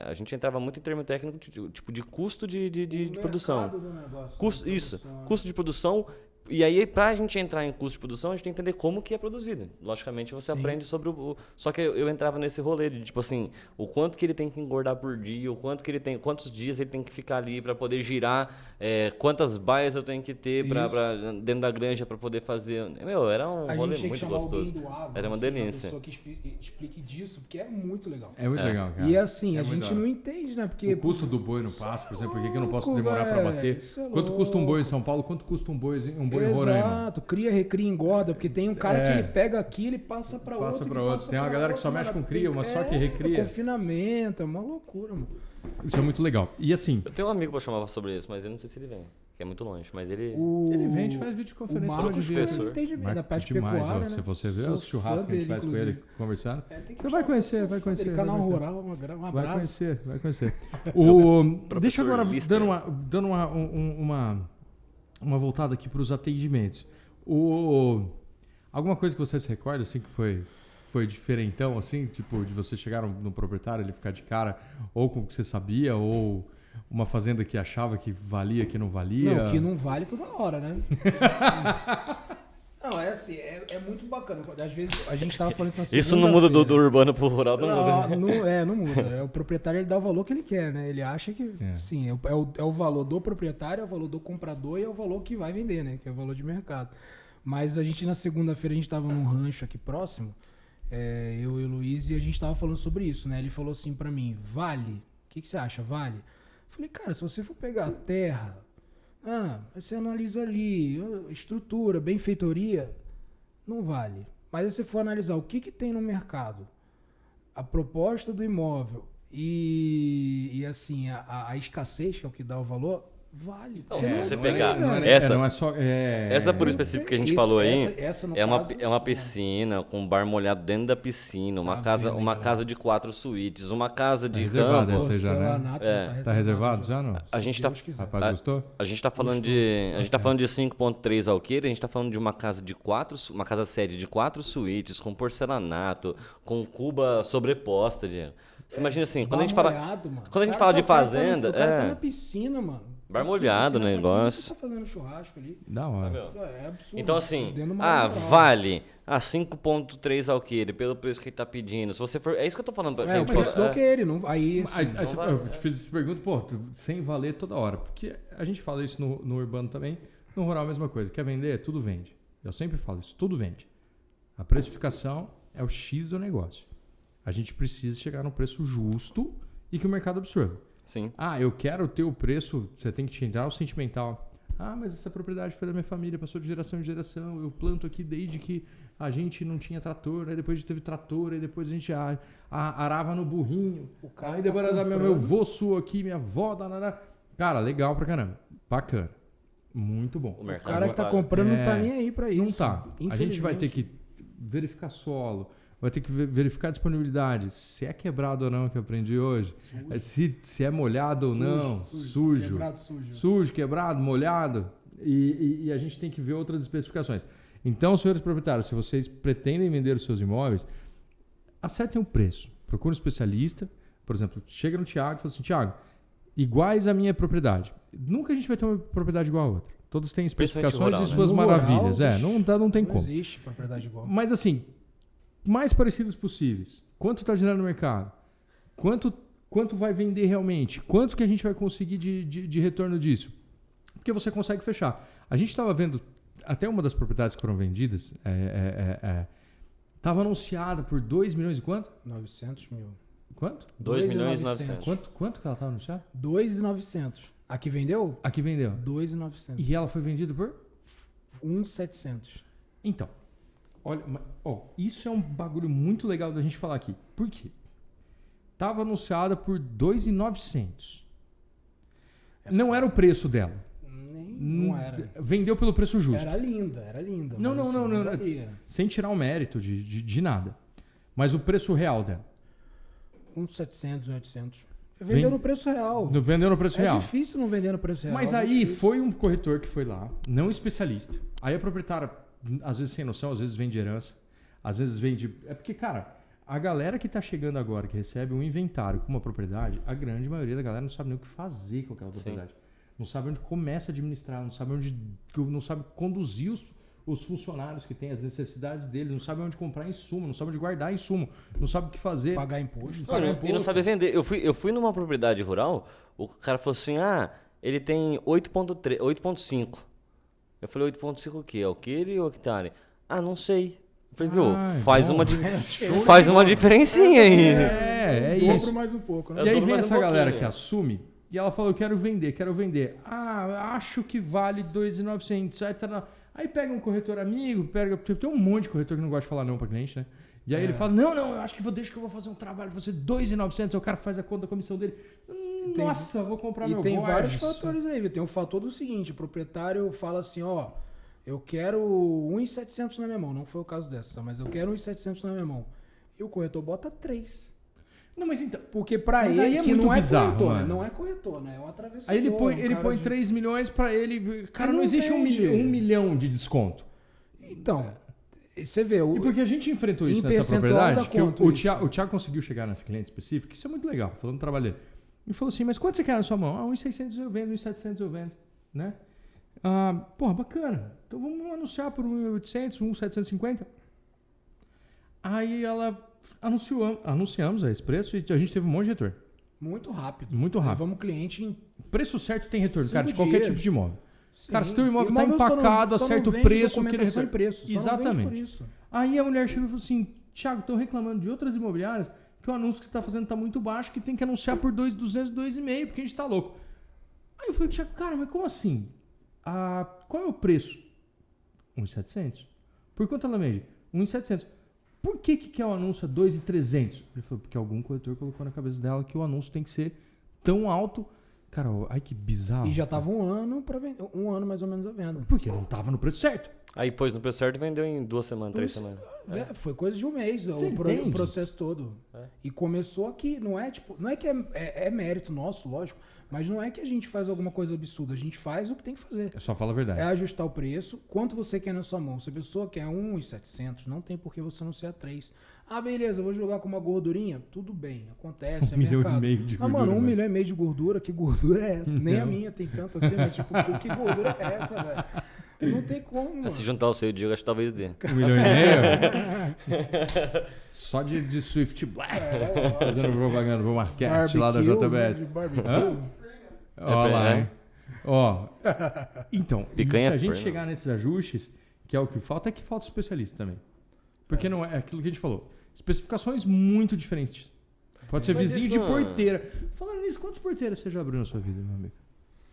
A gente entrava muito em termo técnico, tipo de custo de produção. Custo de produção. E aí, pra gente entrar em custo de produção, a gente tem que entender como que é produzido. Logicamente, você aprende sobre Só que eu entrava nesse rolê de, tipo assim, o quanto que ele tem que engordar por dia, quantos dias ele tem que ficar ali para poder girar, quantas baias eu tenho que ter dentro da granja para poder fazer. Era um rolê muito gostoso. Era uma delícia. Uma pessoa que explique disso, porque é muito legal. É muito legal, cara. E assim, a gente muito não entende, né? Porque o custo do boi no pasto, por exemplo, por que eu não posso louco, demorar para bater? isso é Quanto custa um louco. boi em São Paulo? Quanto custa um boi em Roraima? Exato, cria, recria, engorda, porque tem um cara que ele pega aqui, ele passa pra outro. Passa pra outro. Tem uma galera que só mexe com cria, uma só que recria. Confinamento, é uma loucura, mano. Isso é muito legal. E assim, Eu tenho um amigo pra chamar sobre isso, mas eu não sei se ele vem, que é muito longe, mas ele... ele vem, a gente faz videoconferência o pra Marcos hoje em dia. professor. entende bem da parte demais, pecuária, ó, né? se você ver Sou os churrascos fã que a gente dele, faz com inclusive. ele conversando, Tem que você vai conhecer, sou vai fã dele. conhecer. Canal vai conhecer. Rural, um Vai abraço. conhecer, vai conhecer. Deixa Professor agora Lister. dando uma voltada aqui para os atendimentos. Alguma coisa que você se recorda assim que foi diferentão, assim, tipo, de você chegar no proprietário, ele ficar de cara, ou com o que você sabia, ou uma fazenda que achava que valia, que não valia? Não, que não vale toda hora, né? Não, é assim, é muito bacana. Às vezes a gente tava falando isso na Isso não muda do urbano pro rural, não muda. Não muda. O proprietário ele dá o valor que ele quer, né? Ele acha que, sim, é o valor do proprietário, é o valor do comprador e é o valor que vai vender, né? Que é o valor de mercado. Mas a gente, na segunda-feira, a gente tava num rancho aqui próximo, eu e o Luiz, e a gente tava falando sobre isso, né? Ele falou assim pra mim, vale? O que você acha, vale? Eu falei, cara, se você for pegar a terra... você analisa ali, estrutura, benfeitoria, não vale. Mas se você for analisar o que tem no mercado, a proposta do imóvel e assim, a escassez, que é o que dá o valor, vale. Não, se você não pegar essa, não é só, essa por específico que a gente Isso, falou aí, essa no é caso, uma piscina com um bar molhado dentro da piscina, uma casa de 4 suítes, uma casa de reservada campo. essa aí já, né? Tá reservado já, não? A gente tá, Rapaz, gostou? a gente tá falando de 5.3 alqueire, a gente tá falando de uma casa uma casa sede de 4 suítes, com porcelanato, com cuba sobreposta, Diego. Você imagina assim, quando a gente fala de fazenda, o cara tá na piscina, mano. Bar molhado no negócio. Você tá fazendo churrasco ali. Da hora. É absurdo. Então assim, Dentro do mar rural. vale 5.3 alqueire pelo preço que ele tá pedindo. Se você for, é isso que eu tô falando. O preço do que ele, não, aí assim, Eu te fiz essa pergunta, sem valer toda hora. Porque a gente fala isso no urbano também, no rural a mesma coisa. Quer vender? Tudo vende. Eu sempre falo isso, tudo vende. A precificação é o X do negócio. A gente precisa chegar num preço justo e que o mercado absorva. Sim. Eu quero ter o preço, você tem que te entrar o sentimental. Mas essa propriedade foi da minha família, passou de geração em geração, eu planto aqui desde que a gente não tinha trator, aí depois a gente teve trator, aí depois a gente arava no burrinho, aí depois era meu avô suou aqui, minha avó, cara, legal pra caramba, bacana, muito bom. O mercado o cara que tá comprando não tá nem aí pra isso. Não tá. A gente vai ter que verificar solo, vai ter que verificar a disponibilidade, se é quebrado ou não, que eu aprendi hoje, se é molhado ou não, sujo. Quebrado, sujo. Sujo, quebrado, molhado, e a gente tem que ver outras especificações. Então, senhores proprietários, se vocês pretendem vender os seus imóveis, acertem o preço, procure um especialista, por exemplo, chega no Thiago e fala assim, Thiago, iguais à minha propriedade. Nunca a gente vai ter uma propriedade igual a outra. Todos têm especificações rural, e suas né? maravilhas. Rural, Não tem não como. existe propriedade igual. Mas assim, mais parecidos possíveis. Quanto está gerando no mercado? Quanto vai vender realmente? Quanto que a gente vai conseguir de retorno disso? Porque você consegue fechar. A gente estava vendo, até uma das propriedades que foram vendidas, estava anunciada por 2 milhões e quanto? 900 mil. Quanto? 2 milhões e 900. Quanto que ela estava anunciada? 2.900. Aqui vendeu? Aqui vendeu. 2.900. E ela foi vendida por? 1.700. Então, olha, isso é um bagulho muito legal da gente falar aqui. Por quê? Tava anunciada por 2.900. Não era o preço dela. Não era. Vendeu pelo preço justo. Era linda. Não. Sem tirar o mérito de nada. Mas o preço real dela. 1.700, 1.800. Vendeu no preço real. Vendeu no preço real. É difícil não vender no preço real. Mas aí foi um corretor que foi lá, não especialista. Aí a proprietária, às vezes sem noção, às vezes vende herança, às vezes vende... É porque, cara, a galera que tá chegando agora, que recebe um inventário com uma propriedade, a grande maioria da galera não sabe nem o que fazer com aquela propriedade. Sim. Não sabe onde começa a administrar, não sabe conduzir os funcionários que têm, as necessidades deles, não sabe onde comprar insumo, não sabe onde guardar insumo, não sabe o que fazer. Pagar imposto. E não sabe vender. Eu fui numa propriedade rural, o cara falou assim, ele tem 8.5. Eu falei, 8.5 o quê? É o quilo ou o hectare? Não sei. Eu falei, faz uma diferencinha aí. É isso. Dobro mais um pouco, né? E aí vem essa galera que assume, e ela fala, eu quero vender. Acho que vale 2.900. Aí pega um corretor amigo, tem um monte de corretor que não gosta de falar não para cliente, né? E aí ele fala, não, eu acho que deixa que eu vou fazer um trabalho, vai ser 2.900, aí o cara faz a conta da comissão dele. Nossa, vou comprar meu tem Borges. Vários fatores aí, tem um fator do seguinte, o proprietário fala assim, eu quero 1.700 na minha mão, não foi o caso dessa, tá? Mas eu quero 1.700 na minha mão. E o corretor bota 3. Não, mas então... Porque pra ele, é que muito não bizarro, corretor, mano. não é corretor, né? É um atravessador. Aí ele põe 3 milhões pra ele... Cara, não existe 1 milhão de desconto. Então, você vê... E porque a gente enfrentou isso nessa propriedade, que o Thiago conseguiu chegar nesse cliente específico, isso é muito legal, falando do trabalho dele. Ele falou assim, mas quanto você quer na sua mão? 1.600 eu vendo, 1.700 eu vendo, né? Bacana. Então vamos anunciar por 1.800, 1.750. Aí ela anunciamos a esse preço e a gente teve um monte de retorno. Muito rápido. Levamos o cliente em... Preço certo tem retorno, cara, de qualquer tipo de imóvel. Sim. Cara, se teu imóvel está empacado, acerta o preço, que ele retorna. Preço, exatamente. Aí a mulher chegou e falou assim, Thiago, estão reclamando de outras imobiliárias que o anúncio que você está fazendo está muito baixo, que tem que anunciar por 2.200, 2.500, porque a gente está louco. Aí eu falei, Thiago, cara, mas como assim? Qual é o preço? 1.700. Por quanto ela vende? 1.700. Por que é o anúncio a 2.300? Ele falou, porque algum corretor colocou na cabeça dela que o anúncio tem que ser tão alto. Cara, ai que bizarro. E já tava um ano para vender, um ano mais ou menos a venda. Porque não tava no preço certo. Aí pôs no preço certo e vendeu em 2 semanas, 3 semanas. Foi coisa de um mês o processo todo. E começou aqui, não é que é mérito nosso, lógico, mas não é que a gente faz alguma coisa absurda, a gente faz o que tem que fazer. Só fala a verdade. É ajustar o preço, quanto você quer na sua mão. Se a pessoa quer 1.700, não tem por que você não ser a 3. Beleza, vou jogar com uma gordurinha? Tudo bem, acontece, 1,5 milhão de gordura. Mano, 1,5 milhão de gordura, que gordura é essa? Nem a minha tem tanto assim, mas que gordura é essa, velho? Não tem como, mano. Se juntar o seu e o Diego, acho que talvez dê. 1,5 milhão? Só de Swift Black. Fazendo propaganda pro Marquete lá da JBS. Olha lá, hein? Então, se a gente chegar nesses ajustes, que é o que falta, é que falta especialista também. Porque não é aquilo que a gente falou. Especificações muito diferentes. Pode ser vizinho de porteira. Falando nisso, quantas porteiras você já abriu na sua vida, meu amigo?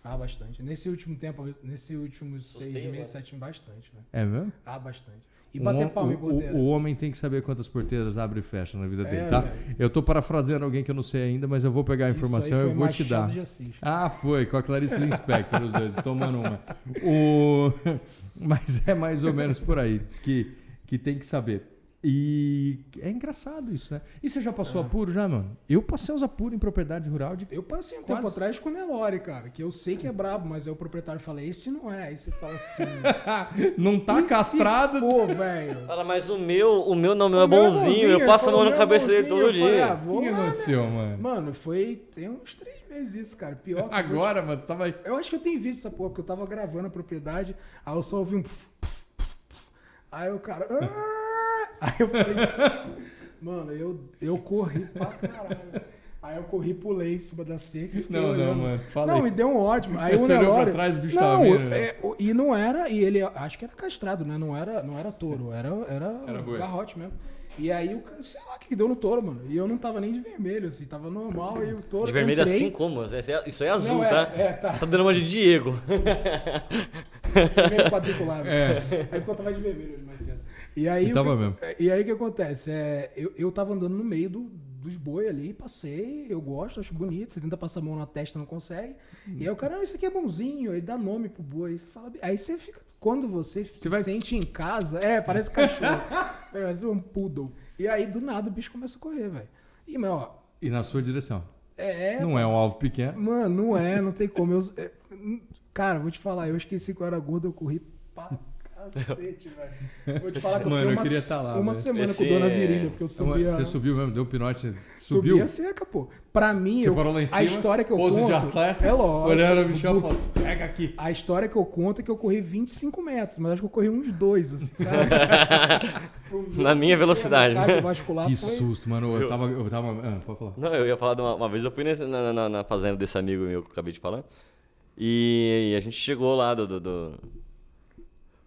Bastante. Nesse último tempo, nesses últimos 6 meses, 7, bastante. Né? É mesmo? Bastante. E bater palma em porteira. O homem tem que saber quantas porteiras abre e fecha na vida dele, tá? Eu tô parafraseando alguém que eu não sei ainda, mas eu vou pegar a informação e eu vou te dar. Foi, com a Clarice Lispector, os dois, tomando uma. Mas é mais ou menos por aí, diz que tem que saber. E é engraçado isso, né? E você já passou apuro já, mano? Eu passei uns apuros em propriedade rural de... Eu passei um tempo atrás com o Nelore, cara, que eu sei que é brabo, mas aí o proprietário fala, esse não é. Aí você fala assim... Não tá castrado? Pô, velho. Fala, mas o meu é bonzinho, eu passo a mão na cabeça dele todo dia. O que aconteceu, mano? Mano, tem uns 3 meses isso, cara. Pior que Agora, mano, você tava aí. Eu acho que eu tenho vídeo dessa porra, porque eu tava gravando a propriedade, aí eu só ouvi um... Aí o cara... Aí eu falei... Mano, eu corri pra caralho. Aí eu corri, pulei em cima da cerca e fiquei olhando. Não, mano, fala Não, aí. me deu um ótimo. Aí Você o olhou Nelore... pra trás, o bicho não, tava vindo, né? E não era... E ele, acho que era castrado, né? Não era touro, era boi. garrote mesmo. E aí, sei lá o que deu no touro, mano. E eu não tava nem de vermelho, assim, tava normal e o touro... De vermelho entrei, assim como? Isso é azul, Não, tá? tá. Você tá dando uma de Diego. Vermelho quadriculado. Aí eu tava de vermelho hoje mais cedo. E aí, e aí o que acontece? Eu tava andando no meio dos boi ali, passei, eu gosto, acho bonito. Você tenta passar a mão na testa, não consegue. E aí o cara, isso aqui é bonzinho, ele dá nome pro boi. Aí você fala, aí você fica, quando você se sente em casa, parece cachorro. Parece um poodle. E aí do nada o bicho começa a correr, velho. E na sua direção. Não Não é um alvo pequeno. Mano, não tem como. Cara, vou te falar, eu esqueci que eu era gordo, eu corri pra cacete, velho. Vou te falar que Mano, eu eu queria fiquei estar lá, uma velho. semana com dor na virilha, porque eu subia... Você subiu mesmo, deu um pinote, subiu? Subia seca, pô. Pra mim, Você parou lá em cima, a história que eu pose conto... de atleta, é lógico. olhando o bichão e falando, pega aqui. A história que eu conto é que eu corri 25 metros, mas acho que eu corri uns 2, assim, sabe? Na minha velocidade. Cardiovascular Que foi... susto, mano. Eu tava... pode falar. Não, eu ia falar de uma vez, eu fui na fazenda desse amigo meu que eu acabei de falar. E a gente chegou lá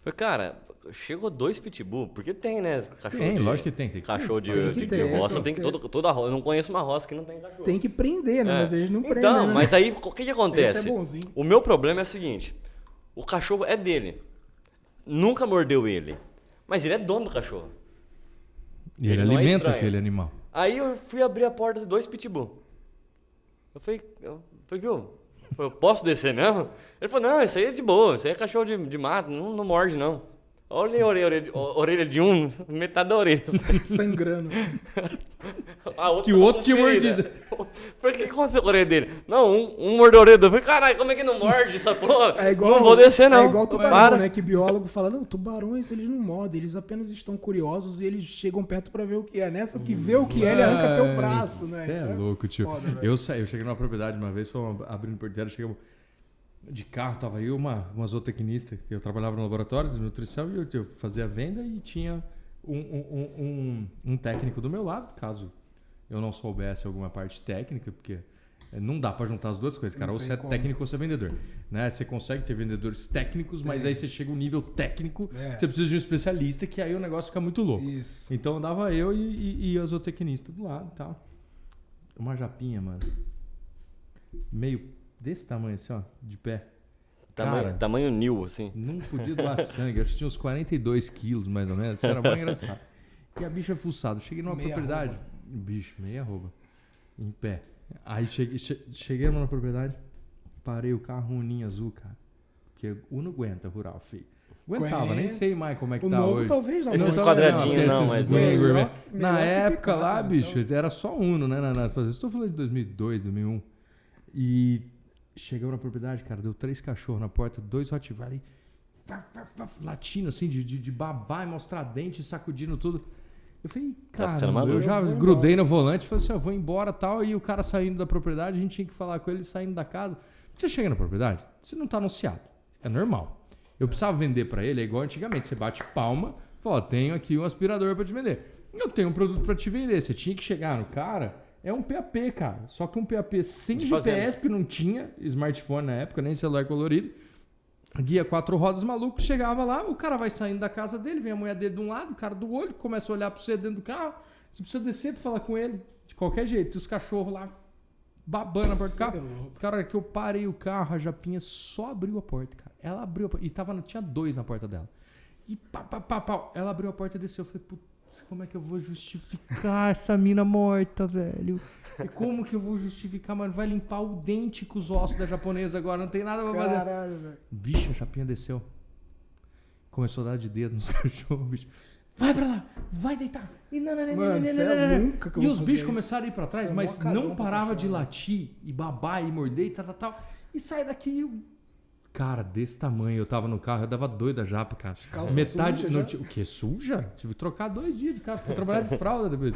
Falei, cara, chegou 2 pitbull, porque tem, né? Tem, lógico que tem. Cachorro de ter, roça, tem que toda roça. Eu não conheço uma roça que não tem cachorro. Tem que prender, né? Mas eles não prendem, Então, né? mas aí, o que acontece? Esse é bonzinho. O meu problema é o seguinte, o cachorro é dele. Nunca mordeu ele. Mas ele é dono do cachorro. E ele não é alimenta estranho. aquele animal. Aí eu fui abrir a porta de 2 pitbull. Eu falei, viu? Eu posso descer mesmo? Ele falou, não, isso aí é de boa, isso aí é cachorro de mato, não morde não. Olha a orelha de um, metade da orelha. Sangrando. Que o outro tinha mordido. Por que aconteceu com a orelha dele? Não, um mordeu a orelha do outro. Eu falei, caralho, como é que não morde essa porra? Não vou descer não. É igual tubarão, né? Que biólogo fala, não, tubarões eles não mordem, eles apenas estão curiosos e eles chegam perto pra ver o que é. Nessa, que vê o que é, ele arranca teu braço, né? Você é louco, tio. Foda, eu cheguei numa propriedade uma vez, abrindo porteira, chegamos de carro, tava aí uma zootecnista, que eu trabalhava no laboratório de nutrição e eu fazia venda e tinha um técnico do meu lado, caso eu não soubesse alguma parte técnica, porque não dá pra juntar as duas coisas, cara. Ou você é técnico ou você é vendedor, né? Você consegue ter vendedores técnicos, mas aí você chega um nível técnico, você precisa de um especialista, que aí o negócio fica muito louco. Isso. Então andava eu e a zootecnista do lado e tal. Uma japinha, mano. Meio desse tamanho assim, ó, de pé. Tamanho New, assim. Não podia doar sangue. Eu acho que tinha uns 42 quilos, mais ou menos. Isso era bem engraçado. E a bicha fuçada. Cheguei numa propriedade. Bicho, meia arroba. Em pé. Aí cheguei numa propriedade. Parei o carro, um ninho azul, cara. Porque o não aguenta rural, filho. Aguentava, nem sei mais como é que o tá novo, hoje. talvez não. Esses não, quadradinhos não, mas... Na época lá, cara, bicho, então. era só Uno, né? Estou falando de 2002, 2001. E chegamos na propriedade, cara, deu 3 cachorros na porta, 2 Rottweiler latindo assim, de babar e mostrar dente, sacudindo tudo. Eu falei, cara, eu já grudei no volante, falei assim, vou embora e tal. E o cara saindo da propriedade, a gente tinha que falar com ele saindo da casa. Você chega na propriedade, você não tá anunciado, é normal. Eu precisava vender pra ele, é igual antigamente, você bate palma, fala, tenho aqui um aspirador pra te vender. Eu tenho um produto pra te vender, você tinha que chegar no cara. É um PAP, cara. Só que um PAP sem GPS, porque não tinha smartphone na época, nem celular colorido. Guia 4 rodas maluco, chegava lá, o cara vai saindo da casa dele, vem a mulher dele de um lado, o cara do olho, começa a olhar pra você dentro do carro. Você precisa descer pra falar com ele, de qualquer jeito. E os cachorros lá, babando na porta do carro. Cara, que eu parei o carro, a japinha só abriu a porta, cara. Ela abriu a porta, e tinha 2 na porta dela. E pá. Ela abriu a porta e desceu. Eu falei, putz, como é que eu vou justificar essa mina morta, velho? E como que eu vou justificar, mano? Vai limpar o dente com os ossos da japonesa agora, não tem nada pra fazer. Caralho, velho. Bicho, a chapinha desceu. Começou a dar de dedo nos cachorros, bicho. vai pra lá, vai deitar. E Mano, cê é nunca que eu E vou os fazer bichos isso. começaram a ir pra trás, Cê é mas mó cagão não pra parava de cachorro. latir e babar e morder e tal. E sai daqui. Cara, desse tamanho, eu tava no carro, eu dava doida já, cara. Calça Metade. suja Não, já? o quê? Suja? Tive que trocar 2 dias de carro. Fui trabalhar de fralda depois.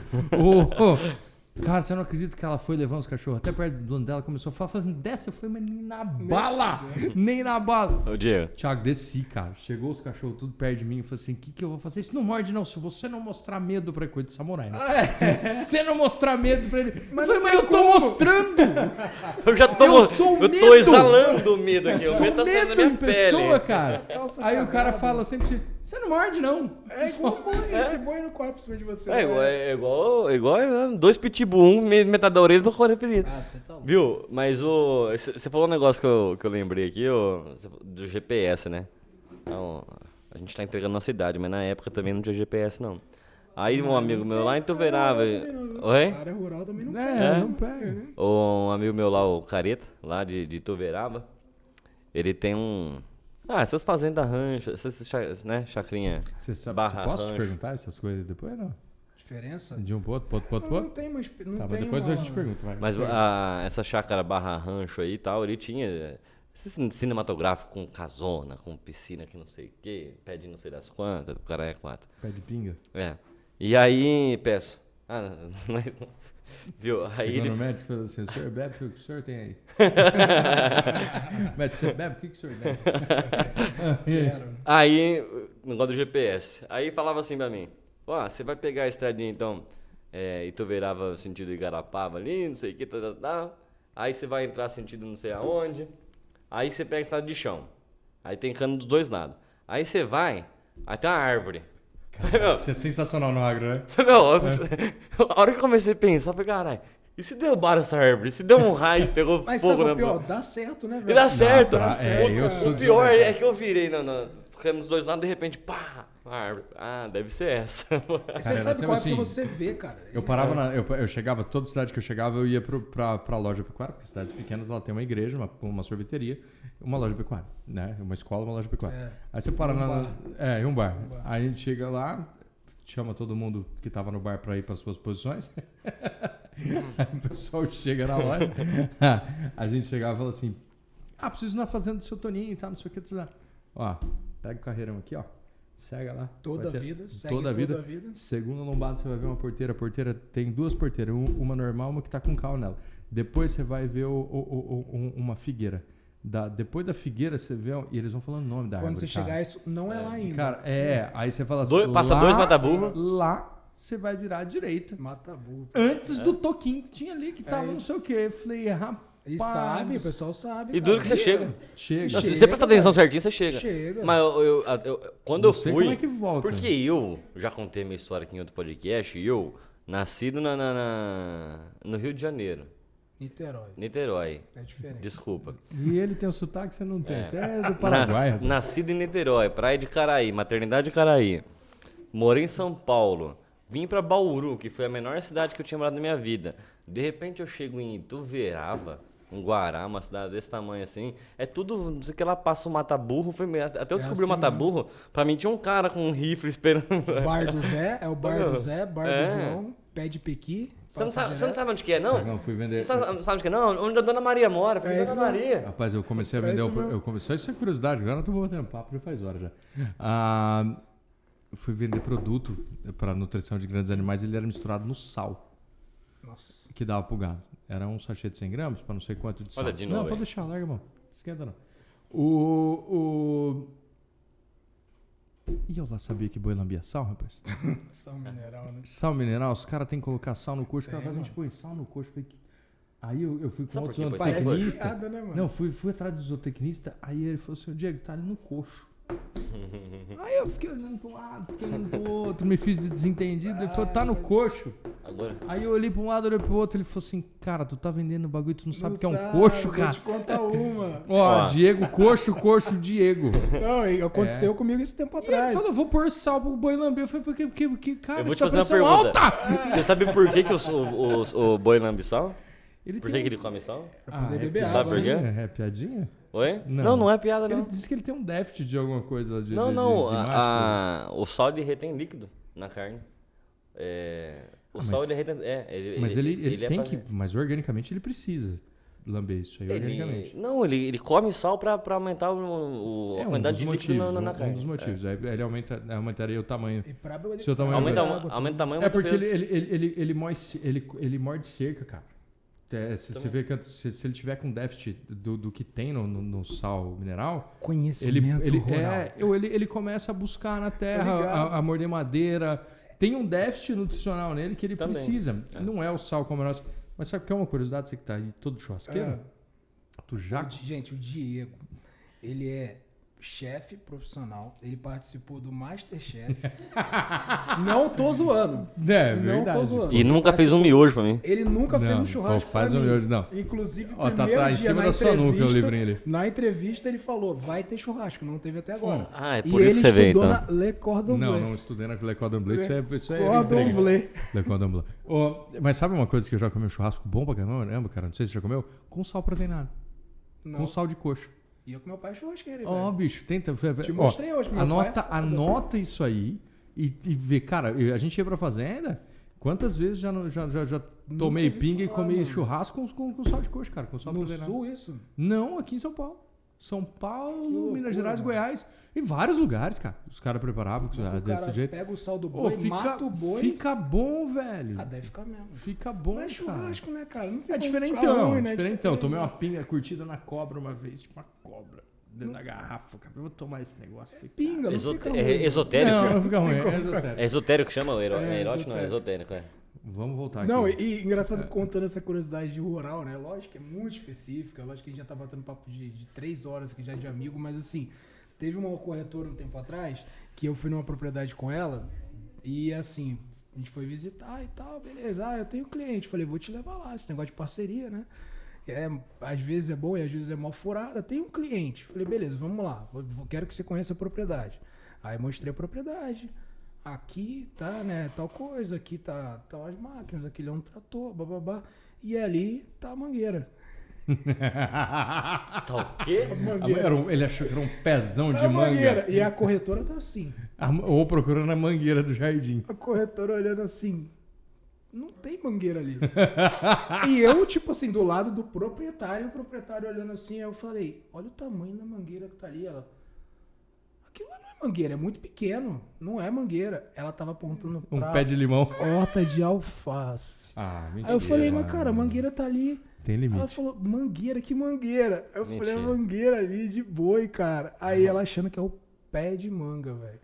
Cara, você não acredita que ela foi levando os cachorros até perto do dono dela, começou a falar, fazendo desce, eu falei, mas nem na bala! Nem na bala! Ô, Diego. Thiago, desci, cara. Chegou os cachorros tudo perto de mim. Eu falei assim, o que eu vou fazer? Isso não morde, não. Se você não mostrar medo pra ele, coisa de samurai, né? Se você não mostrar medo pra ele... Mas eu falei, não mas tem eu tô como. mostrando! Eu já tô. Eu sou eu medo. tô exalando o medo aqui. O Sou medo tá saindo da medo minha em pele. pessoa, cara. Calça Aí o cara cagada. fala sempre assim, você não morde, não. É igual boi, esse boi não corre por cima de você. É igual 2 pitbull, metade da orelha do corpo ferido. Ah, você tá louco. Viu? Mas você falou um negócio que eu lembrei aqui, do GPS, né? Então, a gente tá entregando nossa idade, mas na época também não tinha GPS, não. Aí um amigo meu lá em Tuverava. Oi? A área rural também não É, não pega. né? Um amigo meu lá, o Careta, lá de Tuverava, ele tem essas fazendas rancho, essas, né, chacrinha. Você sabe, Barra posso te rancho. perguntar essas coisas depois, não? Diferença? De um pro outro, pro outro. Não tem, mas não Tá, tem mas depois uma... a gente pergunta, vai. Mas essa chácara barra rancho aí e tal, ele tinha esse cinematográfico com casona, com piscina que não sei o que, pé de não sei das quantas, o cara é 4. Pé de pinga. É. E aí, peço. Mas, viu? Aí Chegou ele. no médico e falou assim, o senhor bebe, o que o senhor tem aí? Médico, você bebe, o que o senhor bebe? Quero. Aí, negócio do GPS. Aí falava assim pra mim, você vai pegar a estradinha então, Ituverava sentido Igarapava ali, não sei o que, tal. Aí você vai entrar sentido não sei aonde. Aí você pega a estrada de chão. Aí tem cano dos 2 lados. Aí você vai, aí tem uma árvore. Isso é sensacional no agro, né? A hora que eu comecei a pensar, eu falei, caralho, e se derrubaram essa árvore? E se deu um raio e pegou Mas fogo sabe na o pior? Dá certo, né, velho? E dá certo. dá, eu sou O pior devagar. é que eu virei ficando nos 2 lados, de repente, pá, a árvore. Deve ser essa. Você Cara, sabe era qual é assim, que você vê, cara. Eu parava eu chegava, toda cidade que eu chegava, eu ia pra loja pecuária, porque cidades pequenas ela tem uma igreja, uma sorveteria, uma loja pecuária, né? Uma escola, uma loja pecuária. É. Aí você para Um na. bar. E um bar. Um bar. Aí a gente chega lá, chama todo mundo que tava no bar pra ir para suas posições. Aí o pessoal chega na loja. A gente chegava e falava assim: preciso ir na fazenda do seu Toninho e tal, não sei o que. Ó, pega o carreirão aqui, ó. Segue lá. Toda vai a ter- vida, segue Toda a vida. Segunda lombada você vai ver uma porteira. A porteira tem 2 porteiras, uma normal, uma que tá com cal nela. Depois você vai ver uma figueira. Depois da figueira você vê, e eles vão falando o nome da Quando árvore. você cara. chegar, isso não é lá ainda. Cara, aí você fala assim, Passa 2 mata-burro. lá você vai virar à direita. Mata burro. Antes do toquinho que tinha ali, que tava não isso. sei o que. Eu falei, rapaz. E sabe, o pessoal sabe. E duro cara. que você chega. Chega. Não, se Chega, você prestar atenção cara. certinho, você chega. Chega. Mas quando Não eu sei fui. como é que volta. Porque eu já contei minha história aqui em outro podcast. Nascido no Rio de Janeiro, Niterói. É diferente. Desculpa. E ele tem um sotaque que você não tem. Você é do Paraguai. rapaz. Nascido em Niterói, Praia de Caraí, Maternidade de Caraí. Morei em São Paulo. Vim pra Bauru, que foi a menor cidade que eu tinha morado na minha vida. De repente eu chego em Ituverava, em Guará, uma cidade desse tamanho assim. É tudo, não sei o que lá, passa o mata-burro. Até eu descobri o assim mata-burro, pra mim tinha um cara com um rifle esperando. Bar do Zé, é o bar Meu, do Zé, bar é. do João, pé de pequi. Você não passa sabe onde que é, não? Não, fui vender. Você não sabe onde que é, não? Onde a Dona Maria mora. Falei, É Dona isso mesmo. Maria. Rapaz, eu comecei a É vender. isso mesmo. Eu comecei, isso é curiosidade, agora eu tô batendo papo, já faz hora já. Eu fui vender produto para nutrição de grandes animais, ele era misturado no sal Nossa. que dava pro gado. Era um sachê de 100 gramas para não sei quanto de sal. Olha, de não, novo pode aí. deixar, larga, irmão. Esquenta não. E eu lá sabia que boi lambia sal, rapaz? Sal mineral, né? Sal mineral, os caras têm que colocar sal no coxo. Tem, Cara, a gente mano. põe sal no coxo. Aí eu fui com Sabe outro por quê? Parece zootecnista. piada, né, mano? Não, fui atrás do zootecnista. Aí ele falou assim: Diego, tá ali no coxo. Aí eu fiquei olhando pra um lado, fiquei olhando pro outro, me fiz de desentendido. Ele falou: tá no coxo. Agora. Aí eu olhei pra um lado, olhei pro outro. Ele falou assim: cara, tu tá vendendo bagulho, tu não sabe o que é um sabe, coxo, Vou cara. te contar uma. Ó, Ó. Diego, coxo, Diego. Não, e aconteceu comigo esse tempo E ele atrás. falou: vou pôr sal pro boi lamber. Eu falei: porque cara, Eu vou te isso tá fazer uma pressão pergunta. alta. Você sabe por que o boi lambe sal? Ele Por tem que ele come sal? Pra poder beber piadinha, água, né? É piadinha? Oi? Não. Não é piada, Ele não. disse que ele tem um déficit de alguma coisa. Não. O sal ele retém líquido. na carne. O sal, ele é retentor. Mas ele é tem pra- que. Mas organicamente ele precisa lamber isso aí, organicamente. Não, ele come sal pra aumentar a quantidade de líquido na carne. Um dos motivos. Aí ele aumentaria o tamanho. E pra Seu tamanho Aumenta é o tamanho, É aumenta o porque peso. ele morde cerca, cara. Se você vê que se ele tiver com déficit do que tem no sal mineral, Conhecimento rural. ele começa a buscar na Tô terra, ligado. a morder madeira. Tem um déficit nutricional nele que ele Também. precisa. Não é o sal como nós. Mas sabe o que é uma curiosidade? Você que tá aí todo churrasqueiro? Tu já. Gente, o Diego, ele é chefe profissional, ele participou do Masterchef. Não tô zoando. É, Não verdade. tô zoando. E nunca fez um miojo pra mim. Ele nunca fez Não, um churrasco pô, faz pra um mim. miojo, não. Inclusive, Ó, tá primeiro atrás, em dia, cima na da sua nuca o entrevista- livrinho ali. Na entrevista ele falou, vai ter churrasco, não teve até agora. Ah, é E por isso ele que você veio, estudou então. na Le Cordon Bleu. Não estudei na Le Cordon Bleu. Isso é Cordon intriga. Bleu. Le Cordon Bleu. Mas sabe uma coisa que eu já comi um churrasco bom pra caramba, cara? Não sei se você já comeu. Com sal proteinado. Não. Com sal de coxa. E eu com meu pai é churrasqueiro, hein, Ó, velho. bicho, tenta. Te mostrei hoje, meu anota, pai é foda. anota isso aí e vê. Cara, a gente ia pra fazenda. Quantas vezes já tomei ouvi pinga e falar, comi mano. churrasco com sal de coxa, cara? Com sal No proteinado. sul, isso? Não, aqui em São Paulo. São Que Paulo, loucura, Minas Gerais, mano. Goiás. Em vários lugares, cara. Os caras preparavam O desse cara jeito. pega o sal do Ô, boi, mata o boi. fica bom, velho. Ah, deve ficar mesmo. Fica bom, Mas é churrasco, né, cara? Não tem É como diferentão, ficar ruim, né? diferentão. Tomei uma pinga curtida na cobra uma vez, tipo uma cobra dentro da garrafa, cara. Eu vou tomar esse negócio. Falei, Pinga, não fica ruim. É esotérico? Não fica ruim, como, é esotérico. É esotérico que chama? É erótico? Não, é esotérico. esotérico. Vamos voltar aqui. Não, e engraçado contando essa curiosidade de rural, né? Lógico que é muito específica, lógico que a gente já tá batendo papo de 3 horas aqui já de amigo, mas assim, teve uma corretora um tempo atrás que eu fui numa propriedade com ela e assim, a gente foi visitar e tal, beleza. Ah, eu tenho cliente, falei, vou te levar lá, esse negócio de parceria, né? Às vezes é bom e às vezes é mal furada. Tem um cliente, falei, beleza, vamos lá, quero que você conheça a propriedade. Aí mostrei a propriedade. Aqui tá, né, tal coisa, aqui tá as máquinas, aquele é um trator, bababá. E ali tá a mangueira. Tá o quê? Ele achou que era um pezão de A mangueira. manga. E a corretora tá assim. Ou procurando a mangueira do jardim. A corretora olhando assim. Não tem mangueira ali. E eu, tipo assim, do lado do proprietário, o proprietário olhando assim, aí eu falei, olha o tamanho da mangueira que tá ali, ela. Aquilo não é mangueira, é muito pequeno. Não é mangueira. Ela tava apontando Um pra pé de limão. horta de alface. Ah, mentira. Aí eu falei, mas cara, a mangueira tá ali. Tem Ela limite. falou, mangueira, que mangueira? Eu falei, a Mentira. mangueira ali de boi, cara. Aí ela achando que é o pé de manga, velho.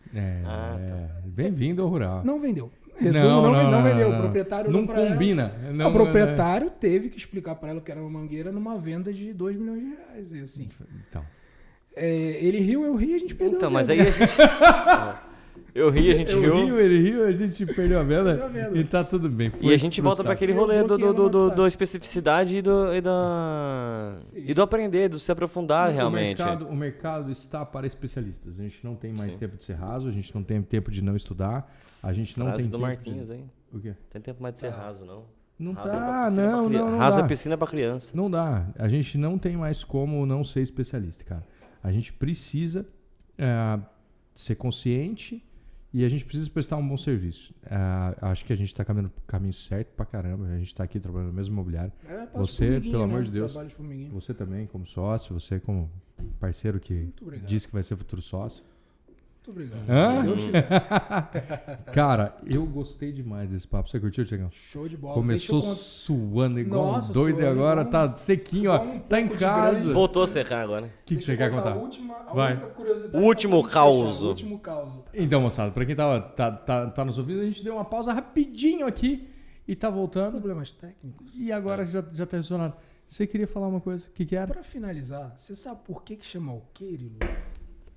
Bem-vindo ao rural. Não vendeu. Resumo, não vendeu. O proprietário Não olhou pra ela. combina. O proprietário teve que explicar pra ela que era uma mangueira numa venda de 2 milhões de reais. E assim, Então. ele riu, eu ri, a gente perdeu. Então, a mas venda. aí a gente... Eu ri, a gente riu. Ele riu, a gente perdeu a venda. Perdeu a venda. E tá tudo bem. E a gente volta pra aquele Eu rolê bloqueei no WhatsApp. da especificidade e do aprender, do se aprofundar realmente. O mercado está para especialistas. A gente não tem mais Sim. tempo de ser raso, a gente não tem tempo de não estudar, a gente não Frase tem do tempo Marquinhos, de... hein? O quê? Tem tempo mais de ser raso, não. Não Raso é tá, pra piscina pra não criança. dá. Raso é piscina pra criança. Não dá. A gente não tem mais como não ser especialista, cara. A gente precisa ser consciente e a gente precisa prestar um bom serviço. Acho que a gente está caminhando pro caminho certo pra caramba. A gente está aqui trabalhando no mesmo imobiliário. Passo formiguinha, pelo né? amor de Deus, Trabalho de formiguinha. você também como sócio, você como parceiro que Muito obrigado. disse que vai ser futuro sócio. Muito obrigado. Hã? Se Deus quiser. Cara, eu gostei demais desse papo. Você curtiu, Tiagão? Show de bola. Começou Deixa eu suando igual Nossa, um doido e suando agora igual tá sequinho, ó. igual um Tá em pouco de casa. grande. O Voltou a secar agora. que você quer contar? A Vai. única curiosidade O último só pra gente fechar, caos. O último caos. Então, moçada, pra quem tá nos ouvindo, a gente deu uma pausa rapidinho aqui e tá voltando. Problemas técnicos. E agora já tá ressolado. Você queria falar uma coisa? O que era? Pra finalizar, você sabe por que chama alqueire, Lu?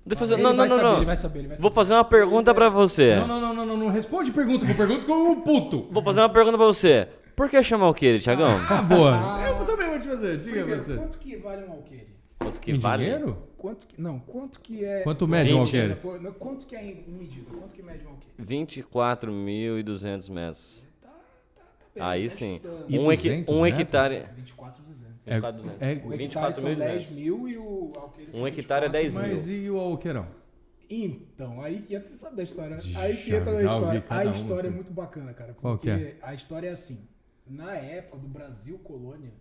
Deixa eu fazer... Ele Não. Ele vai saber. Vou fazer uma pergunta pra você. Não responde pergunta com pergunta que eu puto. Vou fazer uma pergunta pra você. Por que chamar o quê, Thiagão? Ah, boa. Eu também vou te fazer. Diga Primeiro, você. quanto que vale um alqueire? Quanto que Em vale? dinheiro? Quanto que é... Quanto mede um 20. alqueire? Quanto que é em medida? Quanto que mede um alqueire? 24.200 metros. Aí sim. E Um 200 hectare... 24,200. 24.200. É- O hectare são 10 24.200. mil e o alqueire Um são hectare é 10 mil. Mas e o alqueirão? Então, aí que entra, você sabe da história, né? Já- Aí que entra já a ouvi história. cada A uma, história é filho. muito bacana, cara. Qual que Porque a história é assim. Na época do Brasil colônia,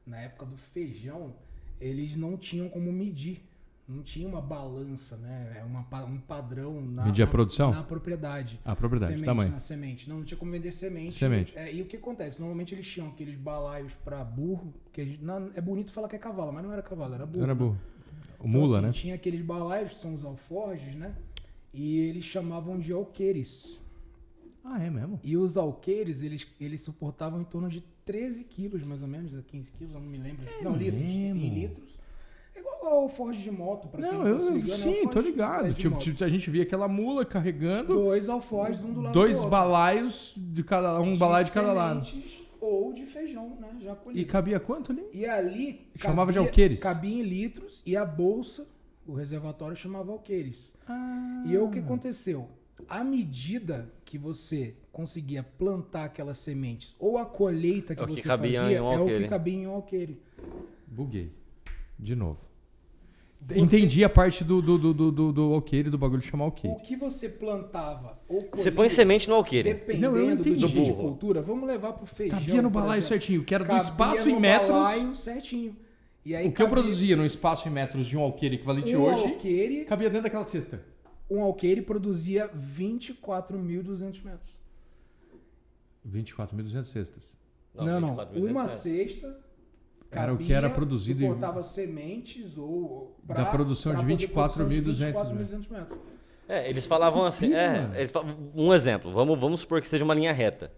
na época do feijão, eles não tinham como medir. Não tinha uma balança, né? É um padrão Medir a produção? na propriedade. A propriedade, Semente, tamanho. na semente. Não tinha como vender semente. Semente. E o que acontece? Normalmente eles tinham aqueles balaios para burro, é bonito falar que é cavalo, mas não era cavalo, era burro. Era né? burro. O Então, mula, assim, né? Tinha aqueles balaios, que são os alforjes, né? E eles chamavam de alqueires. Ah, é mesmo? E os alqueires, eles suportavam em torno de 13 quilos, mais ou menos, 15 quilos, eu não me lembro. não, litros. mesmo? Em litros. É igual ao alforje de moto, pra quem Não, não tá se eu ligando, é sim, tô alforje ligado. de Tipo, moto. a gente via aquela mula carregando Dois alforjes, um do lado dois do outro. balaios de cada um balaio de cada lado. sementes ou de feijão, né? Já colhido. E cabia quanto ali? E ali Chamava de alqueires. Cabia em litros e a bolsa, o reservatório chamava alqueires. Ah. E aí, o que aconteceu? À medida que você conseguia plantar aquelas sementes ou a colheita que É o que você cabia fazia em um é o alqueire. que cabia em um alqueire. Buguei. De novo. Você- Entendi a parte do alqueire, do bagulho de chamar O alqueire. que você plantava ou colhia, Você põe semente no alqueire. dependendo Não, eu do entendi. tipo de Do burro. cultura, vamos levar pro feijão. Cabia no por balaio exemplo. certinho, que era do Cabia espaço no em metros. balaio certinho. E aí O que eu cabia produzia no espaço em metros de um alqueire equivalente um hoje, alqueire, cabia dentro daquela cesta. um alqueire produzia 24.200 metros. 24.200 cestas. Não, 24.200 uma metros. cesta Era o que era cabia, produzido em- suportava sementes ou Da produção de 24.200 metros. É, eles falavam assim, mano. um exemplo, vamos supor que seja uma linha reta,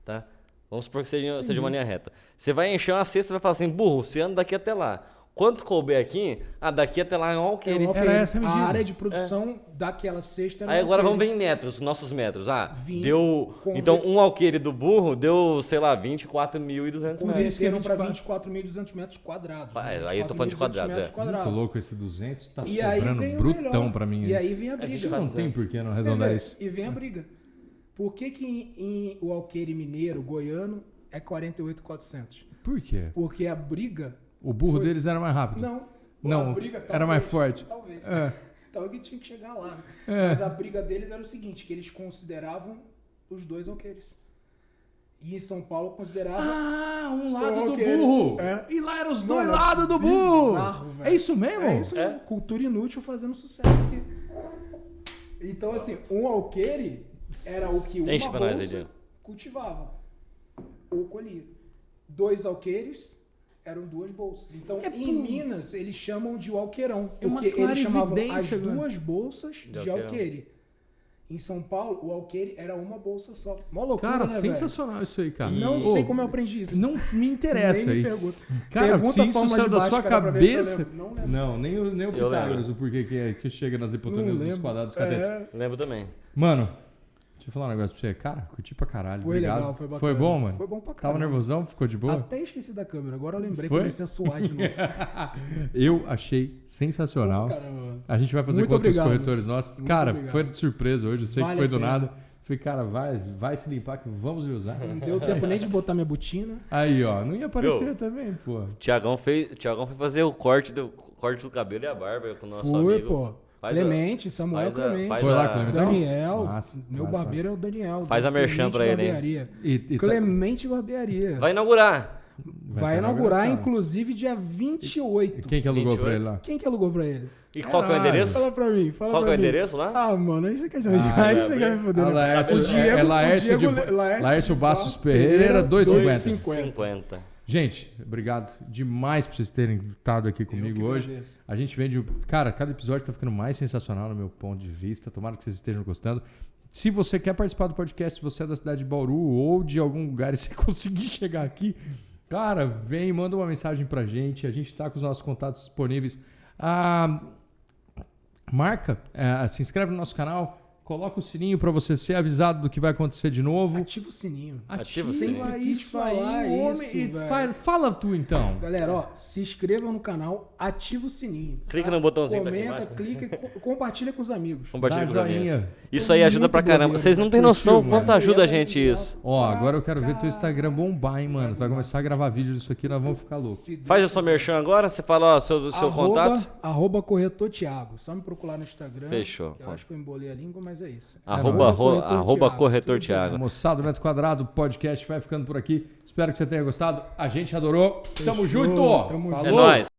tá? Vamos supor que seja uma linha reta. Você vai encher uma cesta e vai falar assim, burro, você anda daqui até lá. Quanto couber aqui, daqui até lá é um alqueire. Era essa a medida. área de produção daquela cesta era Aí um agora vamos alqueire. ver em metros, nossos metros. Ah, 20, deu... Então um alqueire do burro deu, sei lá, 24.200 metros. Converteram para 24. 24.200 metros quadrados. Ah, aí eu tô falando de quadrados, metros é. quadrados. Muito louco esse 200, tá E aí sobrando vem o brutão melhor. pra mim. E aí vem a É, briga. Não tem por que não Você arredondar vê, isso. E vem a briga. Por que o alqueire mineiro, goiano, é 48.400? Por quê? Porque a briga... O burro Foi- deles era mais rápido. Não, Não, a briga, era mais forte. Talvez. É. Talvez que tinha que chegar lá. Né? É. Mas a briga deles era o seguinte, que eles consideravam os dois alqueires. E em São Paulo considerava... Ah, um lado O do alqueire. burro. É. E lá eram os Mano, dois lados do burro. bizarro, velho. É isso mesmo? É isso mesmo. Cultura inútil fazendo sucesso aqui. Então, assim, um alqueire era o que uma Enche pra nós aí, bolsa Diego. cultivava ou colhia. 2 alqueires eram 2 bolsas. Então, em Minas, eles chamam de alqueirão. É uma Porque eles chamavam as clarividência, velho. 2 bolsas de alqueirão. alqueire. Em São Paulo, o alqueire era uma bolsa só. Mó loucura, Cara, né, velho? sensacional isso aí, cara. Não Ô, sei como eu aprendi isso. Não me interessa Nem me isso. pergunta. Cara, Pergunta se a isso forma saiu de da baixo, sua cara, pra ver se eu cabeça... lembro. Não lembro. Não, nem o Eu Pitágoras, o porquê que chega nas hipotenuses dos lembro. quadrados catetos. É, Lembro também. Mano, deixa eu falar um negócio pra você. Cara, curti pra caralho. Foi Obrigado. legal, foi bacana. Foi bom, mano? Foi bom pra Tava caramba. nervosão? Ficou de boa? Até esqueci da câmera, agora eu lembrei, Foi? comecei a suar de novo. Eu achei sensacional. Caramba. A gente vai fazer Muito com outros obrigado. corretores nossos. Muito Cara, obrigado. foi de surpresa hoje. Eu sei Vale que foi a do pena. nada. Falei, cara, vai se limpar que vamos lhe usar. Não deu tempo nem de botar minha botina. Aí, ó. Não ia aparecer Eu. também, pô. Tiagão foi fazer o corte do cabelo e a barba com o nosso Foi, amigo. pô. Faz a- Clemente, Samuel faz a- Clemente. faz Foi lá, a- Clementão? Daniel. Massa, Meu massa, barbeiro é o Daniel. Faz a merchan Clemente pra ele, hein? Barbearia. E tá- Clemente Barbearia. Vai inaugurar. Vai ter inaugurar, inauguração. inclusive, dia 28. Quem que alugou pra 28? ele lá? Quem que alugou pra ele? E qual que é o Caralho. endereço? Fala pra mim, fala Qual que pra é o mim. endereço lá? Ah, mano, aí você quer Ah, aí você quer me foder. A né? Laércio, O Diego- é Laércio, o Diego- de, Laércio Laércio Bastos Bastos Pereira, Pereira, 2,50. 50. Gente, obrigado demais por vocês terem estado aqui comigo que hoje. agradeço. A gente vende... Cara, cada episódio tá ficando mais sensacional no meu ponto de vista. Tomara que vocês estejam gostando. Se você quer participar do podcast, se você é da cidade de Bauru ou de algum lugar e você conseguir chegar aqui, cara, vem, manda uma mensagem pra gente. A gente tá com os nossos contatos disponíveis. Marca, se inscreve no nosso canal. Coloca o sininho para você ser avisado do que vai acontecer de novo. Ativa o sininho. Ativa o sininho. Sempre quis falar isso, E velho. fala tu então. Galera, ó, se inscreva no canal, ativa o sininho. Clica no botãozinho daqui Comenta, embaixo. clica e compartilha com os amigos. Compartilha Dá com os amigos. joinha. Isso aí ajuda Muito pra caramba. bobeira, Vocês não têm curtiu, noção mano. quanto ajuda a gente isso. Ó, agora eu quero ver teu Instagram bombar, hein, mano. Tu vai começar a gravar vídeo disso aqui, nós vamos ficar loucos. Faz a sua merchan agora, você fala ó, seu contato. @, corretor Thiago. Só me procurar no Instagram. Fechou. Eu acho que eu embolei a língua, mas é isso. Arroba corretor Tudo Thiago. Moçada, o Metro Quadrado podcast vai ficando por aqui. Espero que você tenha gostado. A gente adorou. Tamo Fechou, junto. tamo Falou. É nóis.